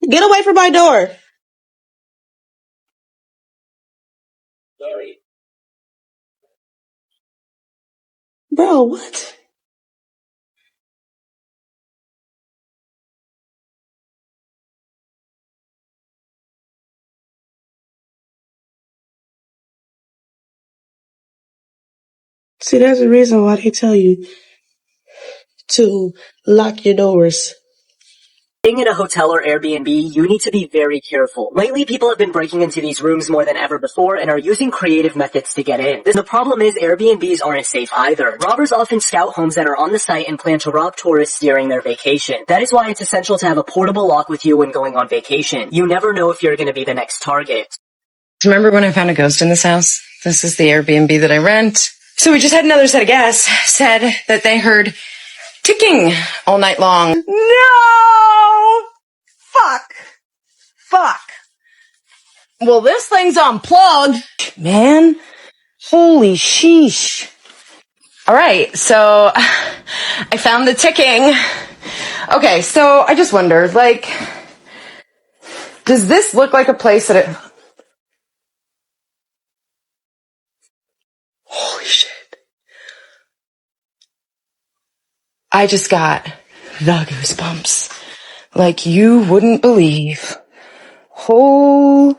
Get away from my door. Sorry. Bro, what? See, there's a reason why they tell you to lock your doors. Being in a hotel or Airbnb, you need to be very careful. Lately, people have been breaking into these rooms more than ever before and are using creative methods to get in. The problem is Airbnbs aren't safe either. Robbers often scout homes that are on the site and plan to rob tourists during their vacation. That is why it's essential to have a portable lock with you when going on vacation. You never know if you're going to be the next target. Remember when I found a ghost in this house? This is the Airbnb that I rent. So we just had another set of guests said that they heard ticking all night long. No! Fuck. Well, this thing's unplugged. Man, holy sheesh. All right, so I found the ticking. Okay, so I just wondered, like, does this look like a place that it... Holy shit. I just got the goosebumps. Like you wouldn't believe. Holy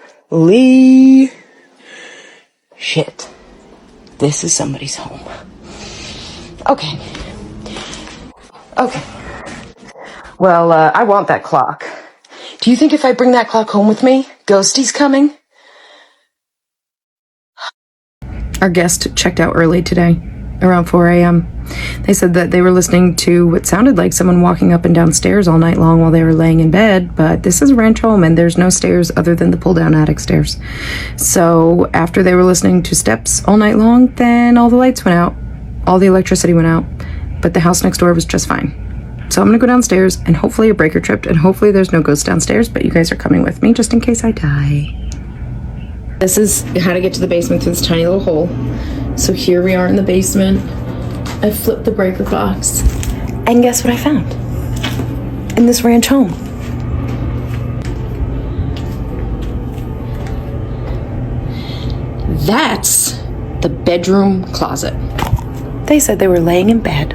shit. This is somebody's home. Okay. Well, I want that clock. Do you think if I bring that clock home with me, Ghosty's coming? Our guest checked out early today, around 4 a.m. They said that they were listening to what sounded like someone walking up and down stairs all night long while they were laying in bed, but this is a ranch home and there's no stairs other than the pull-down attic stairs. So after they were listening to steps all night long, then all the lights went out, all the electricity went out, but the house next door was just fine. So I'm gonna go downstairs and hopefully a breaker tripped and hopefully there's no ghost downstairs, but you guys are coming with me just in case I die. This is how to get to the basement through this tiny little hole. So here we are in the basement. I flipped the breaker box. And guess what I found? In this ranch home. That's the bedroom closet. They said they were laying in bed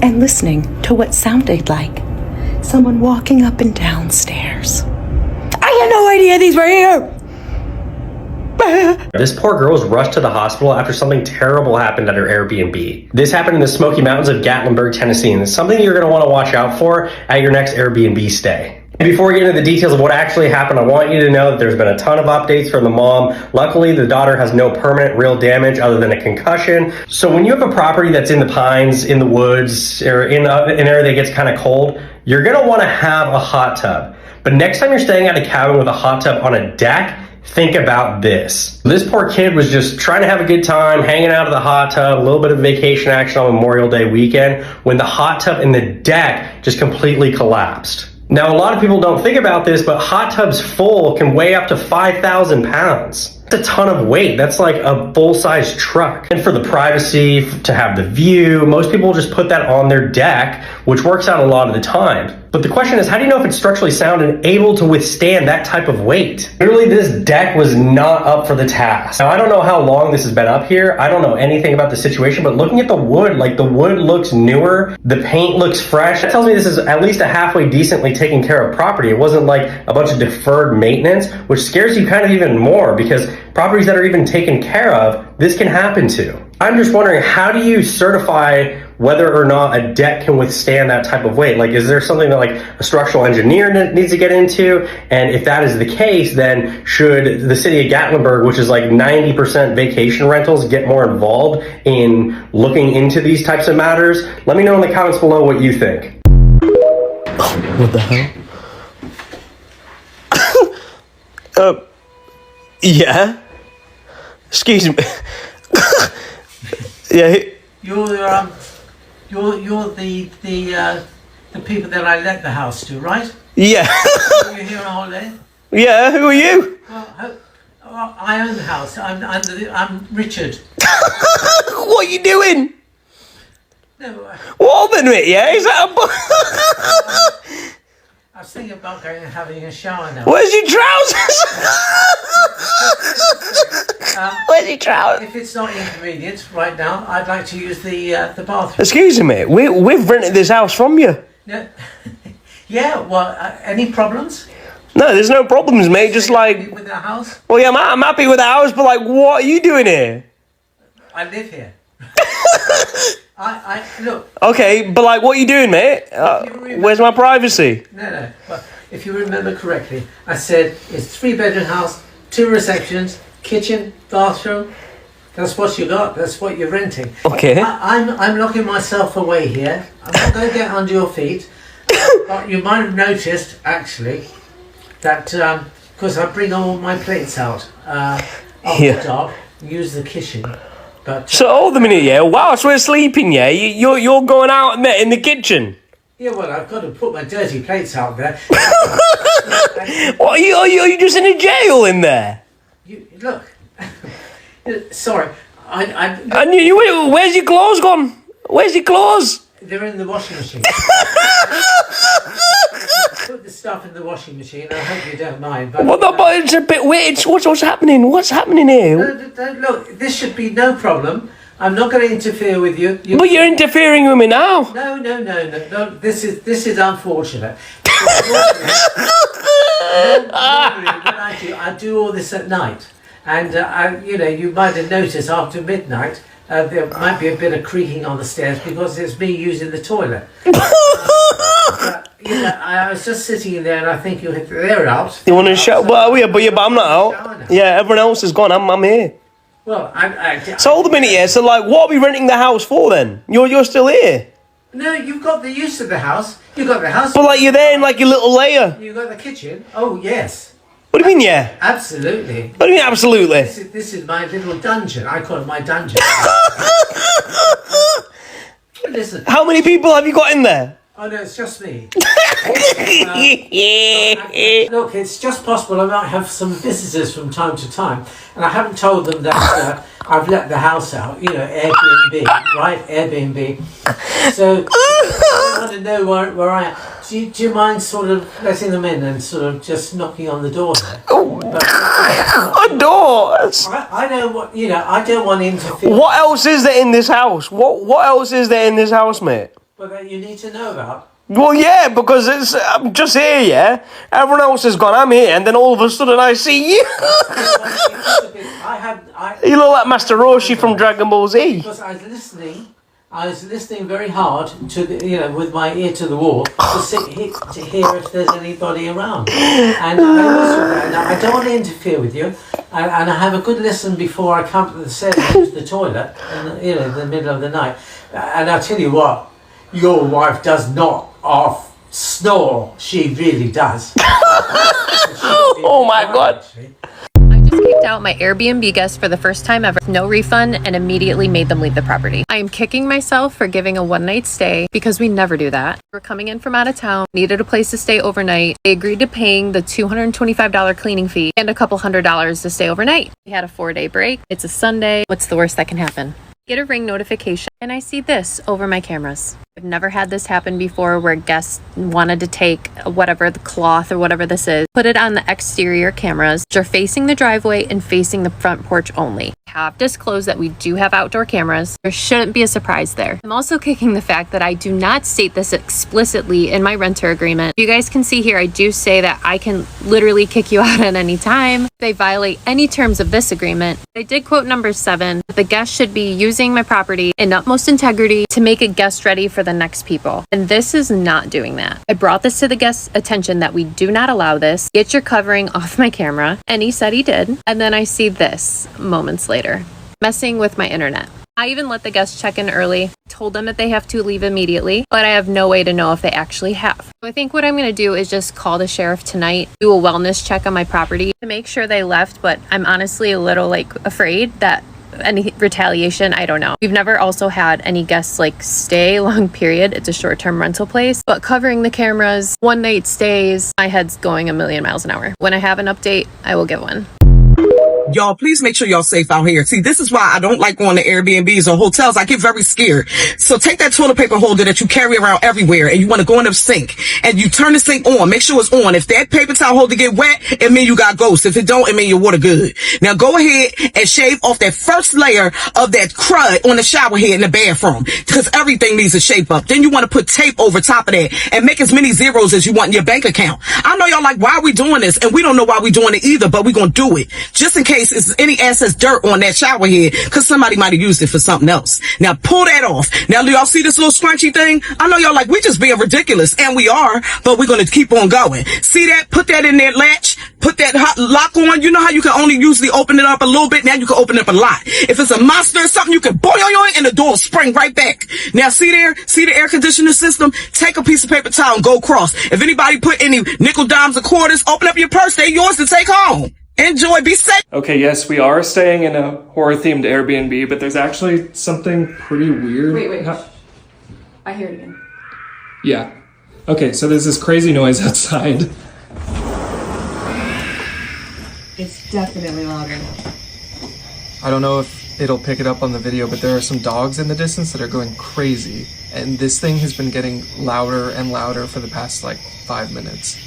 and listening to what sounded like someone walking up and down stairs. I had no idea these were here. This poor girl was rushed to the hospital after something terrible happened at her Airbnb. This happened in the Smoky Mountains of Gatlinburg, Tennessee, and it's something you're going to want to watch out for at your next Airbnb stay. And before we get into the details of what actually happened, I want you to know that there's been a ton of updates from the mom. Luckily, the daughter has no permanent real damage other than a concussion. So when you have a property that's in the pines, in the woods, or in an area that gets kind of cold, you're going to want to have a hot tub. But next time you're staying at a cabin with a hot tub on a deck, think about this. This poor kid was just trying to have a good time, hanging out of the hot tub, a little bit of vacation action on Memorial Day weekend, when the hot tub in the deck just completely collapsed. Now, a lot of people don't think about this, but hot tubs full can weigh up to 5,000 pounds. That's a ton of weight. That's like a full-size truck. And for the privacy, to have the view, most people just put that on their deck, which works out a lot of the time. But the question is, how do you know if it's structurally sound and able to withstand that type of weight? Literally, this deck was not up for the task. Now, I don't know how long this has been up here. I don't know anything about the situation, but looking at the wood, like the wood looks newer. The paint looks fresh. That tells me this is at least a halfway decently taken care of property. It wasn't like a bunch of deferred maintenance, which scares you kind of even more because properties that are even taken care of, this can happen to. I'm just wondering, how do you certify whether or not a deck can withstand that type of weight? Like, is there something that like a structural engineer needs to get into? And if that is the case, then should the city of Gatlinburg, which is like 90% vacation rentals, get more involved in looking into these types of matters? Let me know in the comments below what you think. What the hell? Yeah. Excuse me. Yeah. You're the people that I let the house to, right? Yeah. You're here on holiday? Yeah. Who are you? Well, I own the house. I'm Richard. What are you doing? No. What open it? Yeah. Is that a? I was thinking about going and having a shower now. Where's your trousers? Where's your trousers? If it's not inconvenient right now, I'd like to use the bathroom. Excuse me, we've rented this house from you. No. Yeah. Well, any problems? No, there's no problems, mate. Just like with the house. Well, yeah, I'm happy with the house, but like, what are you doing here? I live here. I look. Okay, but like, what are you doing, mate? Where's my privacy? No. Well, if you remember correctly, I said it's 3-bedroom house, 2 receptions, kitchen, bathroom. That's what you got. That's what you're renting. Okay. I'm locking myself away here. I'm not going to get under your feet. But you might have noticed, actually, that because I bring all my plates out off the top, use the kitchen. But, so hold a minute, yeah. Whilst we're sleeping, yeah, you're going out in the kitchen. Yeah, well, I've got to put my dirty plates out there. What are you just in a jail in there? Look, sorry, And you, where's your clothes gone? Where's your clothes? They're in the washing machine. Put the stuff in the washing machine. I hope you don't mind. But, but it's a bit weird. What's happening? What's happening here? Look, this should be no problem. I'm not going to interfere with you. But you're interfering with me now. No. This is unfortunate. I do all this at night, and you might have noticed after midnight. There might be a bit of creaking on the stairs because it's me using the toilet. I was just sitting in there and I think they're out. You want to shout? Well, but I'm not out. Yeah, everyone else is gone. I'm here. Well, so hold a minute, yeah. So like, what are we renting the house for then? You're still here. No, you've got the use of the house. You've got the house. But like, you're there in like your little layer. You've got the kitchen. Oh yes. What do you mean, yeah? Absolutely. What do you mean, absolutely? This is my little dungeon. I call it my dungeon. Listen. How many people have you got in there? Oh no, it's just me. Look, it's just possible I might have some visitors from time to time, and I haven't told them that I've let the house out. Airbnb, right? Airbnb. So I want to know where I am. Do you mind sort of letting them in and sort of just knocking on the door there? A door? I know what I don't want to interfere. What else is there in this house? What else is there in this house, mate? Well, that you need to know about. Well, yeah, because I'm just here, yeah? Everyone else has gone, I'm here, and then all of a sudden I see you. You look like Master Roshi from Dragon Ball Z. Because I was listening very hard to with my ear to the wall to hear if there's anybody around. And I don't want to interfere with you, and I have a good listen before I come to the stairs and use the toilet in the middle of the night. And I'll tell you what, your wife does not snore. She really does. Oh my God. I just kicked out my Airbnb guests for the first time ever. No refund, and immediately made them leave the property. I am kicking myself for giving a one-night stay because we never do that. We're coming in from out of town, needed a place to stay overnight. They agreed to paying the $225 cleaning fee and a couple $100 to stay overnight. We had a 4-day break. It's a Sunday. What's the worst that can happen? Get a Ring notification, and I see this over my cameras. I've never had this happen before where guests wanted to take whatever, the cloth or whatever this is, put it on the exterior cameras, which are facing the driveway and facing the front porch only. I have disclosed that we do have outdoor cameras. There shouldn't be a surprise there. I'm also kicking the fact that I do not state this explicitly in my renter agreement. You guys can see here, I do say that I can literally kick you out at any time if they violate any terms of this agreement. I did quote number 7, the guest should be using my property in utmost integrity to make a guest ready for the next people. And this is not doing that. I brought this to the guest's attention that we do not allow this. Get your covering off my camera. And he said he did. And then I see this moments later, messing with my internet. I even let the guests check in early, told them that they have to leave immediately, but I have no way to know if they actually have. So I think what I'm going to do is just call the sheriff tonight, do a wellness check on my property to make sure they left, but I'm honestly a little afraid that any retaliation, I don't know. We've never also had any guests stay long period. It's a short-term rental place, but covering the cameras, one night stays, my head's going a million miles an hour. When I have an update, I will give one. Y'all, please make sure y'all safe out here. See, this is why I don't like going to Airbnbs or hotels. I get very scared. So take that toilet paper holder that you carry around everywhere and you want to go in the sink and you turn the sink on. Make sure it's on. If that paper towel holder get wet, it mean you got ghosts. If it don't, it mean your water good. Now go ahead and shave off that first layer of that crud on the shower head in the bathroom because everything needs a shape up. Then you want to put tape over top of that and make as many zeros as you want in your bank account. I know y'all like, why are we doing this? And we don't know why we doing it either, but we gonna do it. Just in case it's any excess dirt on that shower head because somebody might have used it for something else. Now pull that off. Now do y'all see this little scrunchy thing? I know y'all like, we just being ridiculous, and we are, but we're gonna keep on going. See that? Put that in that latch. Put that hot lock on. You know how you can only usually open it up a little bit? Now you can open it up a lot. If it's a monster or something, you can boing and the door will spring right back. Now see there? See the air conditioning system? Take a piece of paper towel and go across. If anybody put any nickel, dimes, or quarters, open up your purse. They're yours to take home. Enjoy, be safe. Okay, yes, we are staying in a horror-themed Airbnb, but there's actually something pretty weird. Wait. I hear it again. Yeah. Okay, so there's this crazy noise outside. It's definitely louder. I don't know if it'll pick it up on the video, but there are some dogs in the distance that are going crazy, and this thing has been getting louder and louder for the past 5 minutes.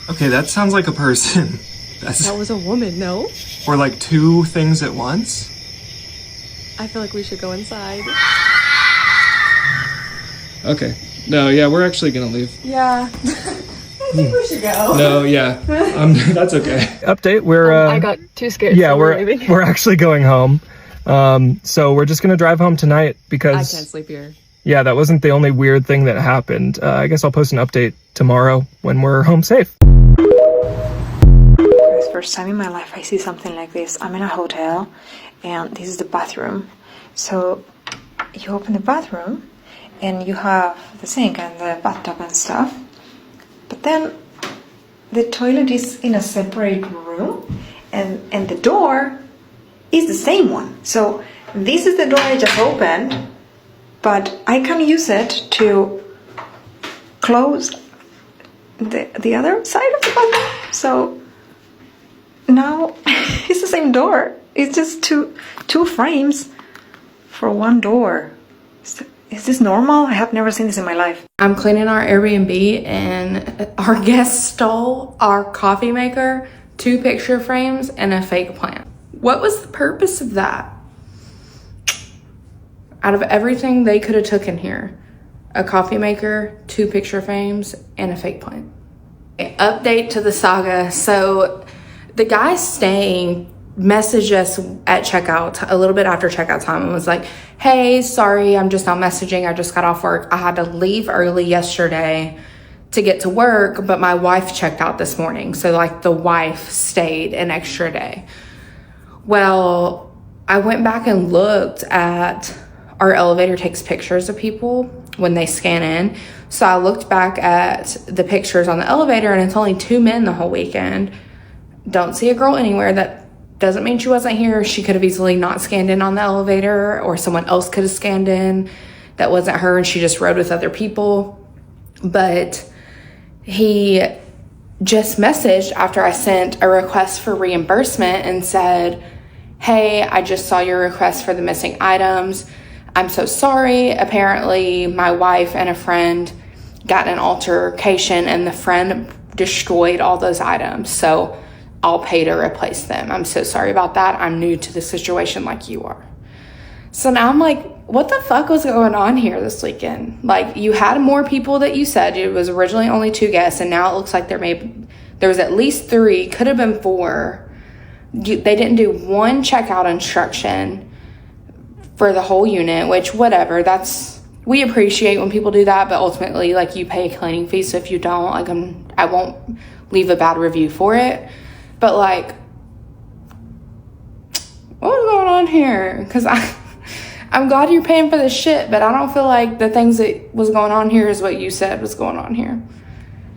Okay, that sounds like a person. That was a woman, no? Or 2 things at once? I feel like we should go inside. Okay. No, yeah, we're actually gonna leave. Yeah. I think we should go. No, yeah. That's okay. Update, we're I got too scared. Yeah, so we're actually going home. So we're just gonna drive home tonight because I can't sleep here. Yeah, that wasn't the only weird thing that happened. I guess I'll post an update tomorrow when we're home safe. First time in my life I see something like this. I'm in a hotel and this is the bathroom. So you open the bathroom and you have the sink and the bathtub and stuff. But then the toilet is in a separate room and the door is the same one. So this is the door I just opened, but I can use it to close the other side of the bathroom. So now it's the same door. It's just two frames for one door. Is this normal? I have never seen this in my life. I'm cleaning our Airbnb and our guest stole our coffee maker, 2 picture frames, and a fake plant. What was the purpose of that? Out of everything they could have taken here, a coffee maker, 2 picture frames, and a fake plant. Update to the saga. So the guy staying messaged us at checkout a little bit after checkout time and was like, hey, sorry, I'm just now messaging. I just got off work. I had to leave early yesterday to get to work, but my wife checked out this morning. So like the wife stayed an extra day. Well, I went back and looked at our elevator takes pictures of people when they scan in. So I looked back at the pictures on the elevator and it's only 2 men the whole weekend. Don't see a girl anywhere. That doesn't mean she wasn't here. She could have easily not scanned in on the elevator, or someone else could have scanned in that wasn't her and she just rode with other people. But he just messaged after I sent a request for reimbursement and said, hey, I just saw your request for the missing items. I'm so sorry. Apparently my wife and a friend got in an altercation and the friend destroyed all those items. So I'll pay to replace them. I'm so sorry about that. I'm new to the situation like you are. So now I'm like, what the fuck was going on here this weekend? Like, you had more people that you said. It was originally only 2 guests, and now it looks like there was at least 3, could have been 4. They didn't do 1 checkout instruction for the whole unit, which whatever, we appreciate when people do that, but ultimately, like, you pay a cleaning fee, so if you don't, like, I won't leave a bad review for it. But like, what's going on here? Because I'm glad you're paying for this shit, but I don't feel like the things that was going on here is what you said was going on here.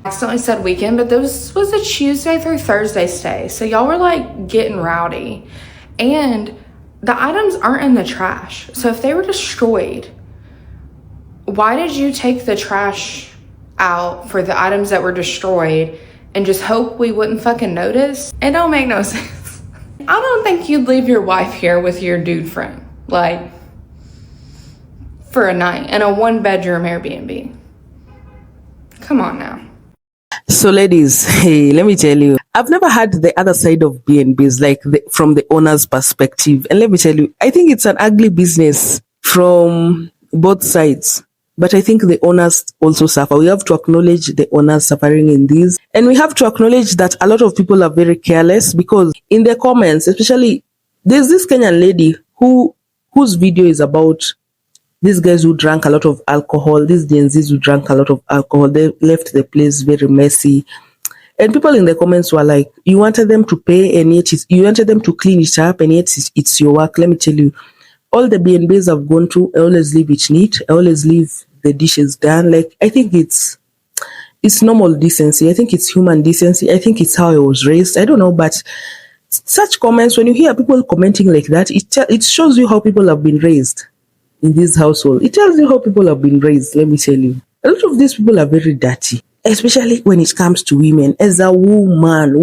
I accidentally said weekend, but this was a Tuesday through Thursday stay. So y'all were like getting rowdy. And the items aren't in the trash. So if they were destroyed, why did you take the trash out for the items that were destroyed and just hope we wouldn't fucking notice? It don't make no sense. I don't think you'd leave your wife here with your dude friend, like, for a night in a 1-bedroom Airbnb. Come on now. So ladies, hey, let me tell you, I've never had the other side of B&Bs, like from the owner's perspective. And let me tell you, I think it's an ugly business from both sides. But I think the owners also suffer. We have to acknowledge the owners suffering in this. And we have to acknowledge that a lot of people are very careless, because in the comments, especially, there's this Kenyan lady whose video is about these guys who drank a lot of alcohol, these Gen Zs who drank a lot of alcohol. They left the place very messy. And people in the comments were like, you wanted them to pay and yet you wanted them to clean it up and yet it's your work. Let me tell you, all the B&Bs I've gone to, I always leave it neat. I always leave the dishes done. Like, I think it's normal decency. I think it's human decency. I think it's how I was raised. I don't know, but such comments, when you hear people commenting like that, it shows you how people have been raised in this household. It tells you how people have been raised. Let me tell you, a lot of these people are very dirty, especially when it comes to women. As a woman,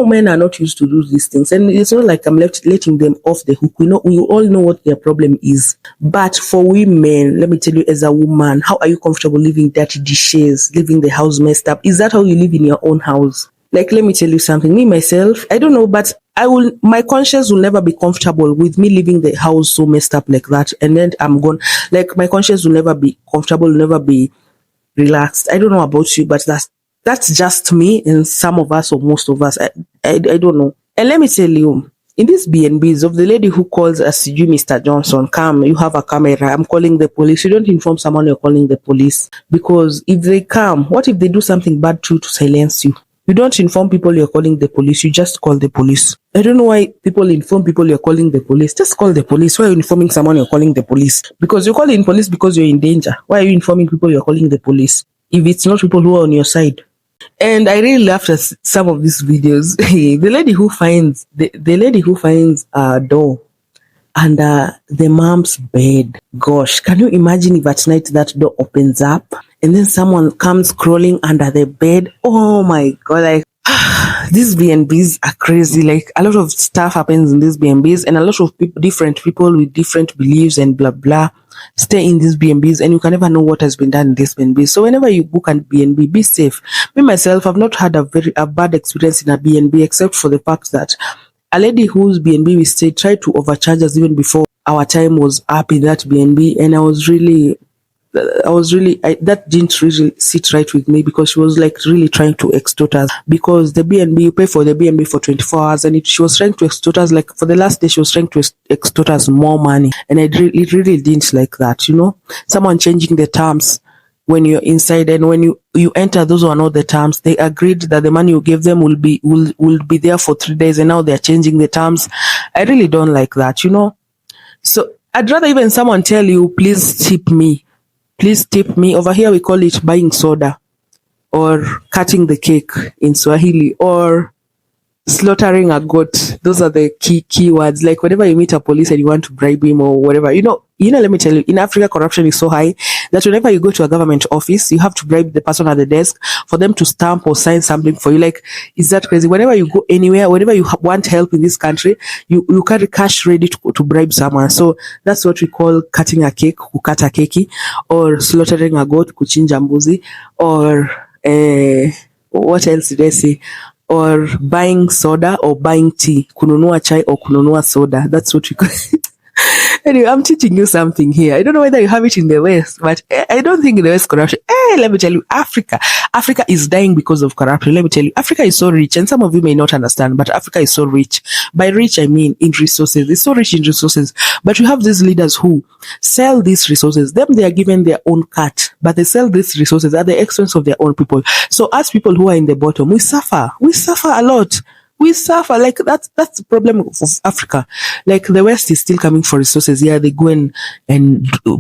men are not used to do these things, and it's not like I'm letting them off the hook. We all know what their problem is. But for women, let me tell you, as a woman, how are you comfortable leaving dirty dishes, leaving the house messed up? Is that how you live in your own house? Like, let me tell you something. Me, myself, I don't know, but my conscience will never be comfortable with me leaving the house so messed up like that. And then I'm gone. Like, my conscience will never be comfortable, will never be relaxed. I don't know about you, but that's just me and some of us, or most of us. I don't know. And let me tell you, in these B&Bs, of the lady who calls us, you, Mr. Johnson, come, you have a camera, I'm calling the police. You don't inform someone you're calling the police. Because if they come, what if they do something bad to silence you? You don't inform people you're calling the police. You just call the police. I don't know why people inform people you're calling the police. Just call the police. Why are you informing someone you're calling the police? Because you're calling police because you're in danger. Why are you informing people you're calling the police if it's not people who are on your side? And I really laughed at some of these videos. The lady who finds a door under the mom's bed. Gosh, can you imagine if at night that door opens up and then someone comes crawling under the bed? Oh my God, like, these B&Bs are crazy. Like, a lot of stuff happens in these B&Bs, and a lot of different people with different beliefs and blah, blah, stay in these B&Bs, and you can never know what has been done in this B&B. So whenever you book a B&B, be safe. Me, myself, I've not had a bad experience in a B&B, except for the fact that a lady whose BNB we stayed tried to overcharge us even before our time was up in that BNB, and that didn't really sit right with me, because she was like really trying to extort us, because the BNB, you pay for the BNB for 24 hours, and she was trying to extort us. Like for the last day, she was trying to extort us more money, and it really didn't like that, someone changing the terms when you're inside, and when you enter, those are not the terms. They agreed that the money you gave them will be there for 3 days, and now they're changing the terms. I really don't like that, So I'd rather even someone tell you, please tip me. Please tip me. Over here, we call it buying soda, or cutting the cake in Swahili, or slaughtering a goat. Those are the key words. Like whenever you meet a police and you want to bribe him or whatever, let me tell you, in Africa, corruption is so high that whenever you go to a government office, you have to bribe the person at the desk for them to stamp or sign something for you. Like, is that crazy? Whenever you go anywhere, whenever you want help in this country, you carry cash ready to bribe someone. So that's what we call cutting a cake, kukata keki, or slaughtering a goat, kuchinja mbuzi, or what else did I say? Or buying soda or buying tea, kununua chai or kununua soda. That's what we call it. Anyway, I'm teaching you something here. I don't know whether you have it in the West, but I don't think in the West corruption. Let me tell you, Africa is dying because of corruption. Let me tell you, Africa is so rich, and some of you may not understand, but Africa is so rich. By rich, I mean in resources. It's so rich in resources, but you have these leaders who sell these resources. Them, they are given their own cut, but they sell these resources at the expense of their own people. So as people who are in the bottom, we suffer. We suffer a lot. We suffer. Like that's the problem of Africa. Like the West is still coming for resources. Yeah, they go and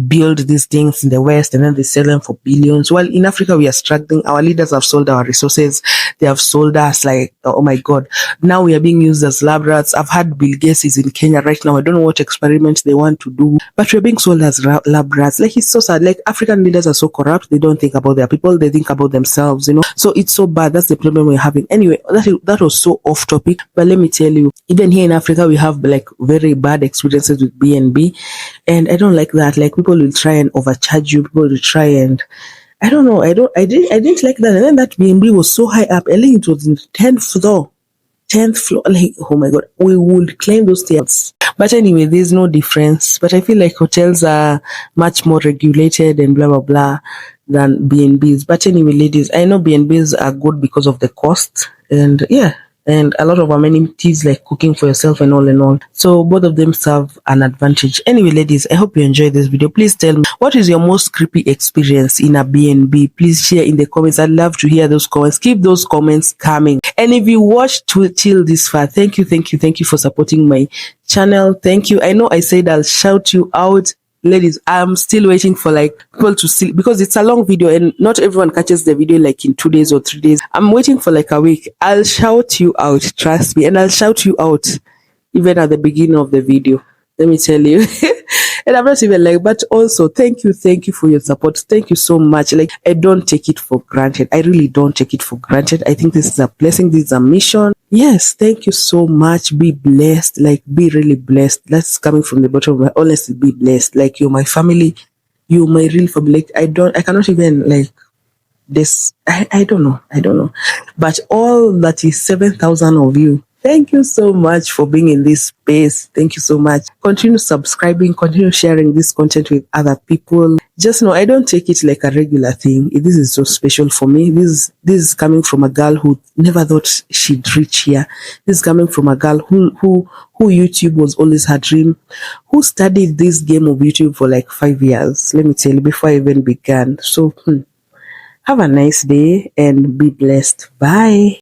build these things in the West, and then they sell them for billions. While in Africa, we are struggling. Our leaders have sold our resources. They have sold us, like, oh my God. Now we are being used as lab rats. I've had Bill Gates is in Kenya right now. I don't know what experiments they want to do, but we're being sold as lab rats. Like, it's so sad. Like, African leaders are so corrupt. They don't think about their people. They think about themselves, So it's so bad. That's the problem we're having. Anyway, that was so off topic, but let me tell you, even here in Africa, we have like very bad experiences with BNB, and I don't like that. Like, people will try and overcharge you. People will try and I don't know. I didn't like that. And then that BNB was so high up. I think it was in 10th floor. Like, oh my God, we would claim those stairs. But anyway, there's no difference. But I feel like hotels are much more regulated and blah, blah, blah than BNBs. But anyway, ladies, I know BNBs are good because of the cost, and yeah, and a lot of amenities like cooking for yourself and all. So both of them serve an advantage. Anyway, ladies, I hope you enjoyed this video. Please tell me, what is your most creepy experience in a BNB? Please share in the comments. I'd love to hear those comments. Keep those comments coming. And if you watched till this far, thank you for supporting my channel. Thank you. I know I said I'll shout you out. Ladies, I'm still waiting for like people to see, because it's a long video and not everyone catches the video like in 2 days or 3 days. I'm waiting for like a week. I'll shout you out, trust me, and I'll shout you out even at the beginning of the video. Let me tell you. And I'm not even like, but also thank you for your support. Thank you so much. Like, I don't take it for granted. I really don't take it for granted. I think this is a blessing. This is a mission. Yes, thank you so much. Be blessed. Like, be really blessed. That's coming from the bottom of my, honestly, be blessed. Like, you're my family. You're my real family. Like, I cannot even like this. I don't know. But all that is 7,000 of you. Thank you so much for being in this space. Thank you so much. Continue subscribing, continue sharing this content with other people. Just know, I don't take it like a regular thing. This is so special for me. This is coming from a girl who never thought she'd reach here. This is coming from a girl who YouTube was always her dream, who studied this game of YouTube for like 5 years. Let me tell you, before I even began. So, have a nice day and be blessed. Bye.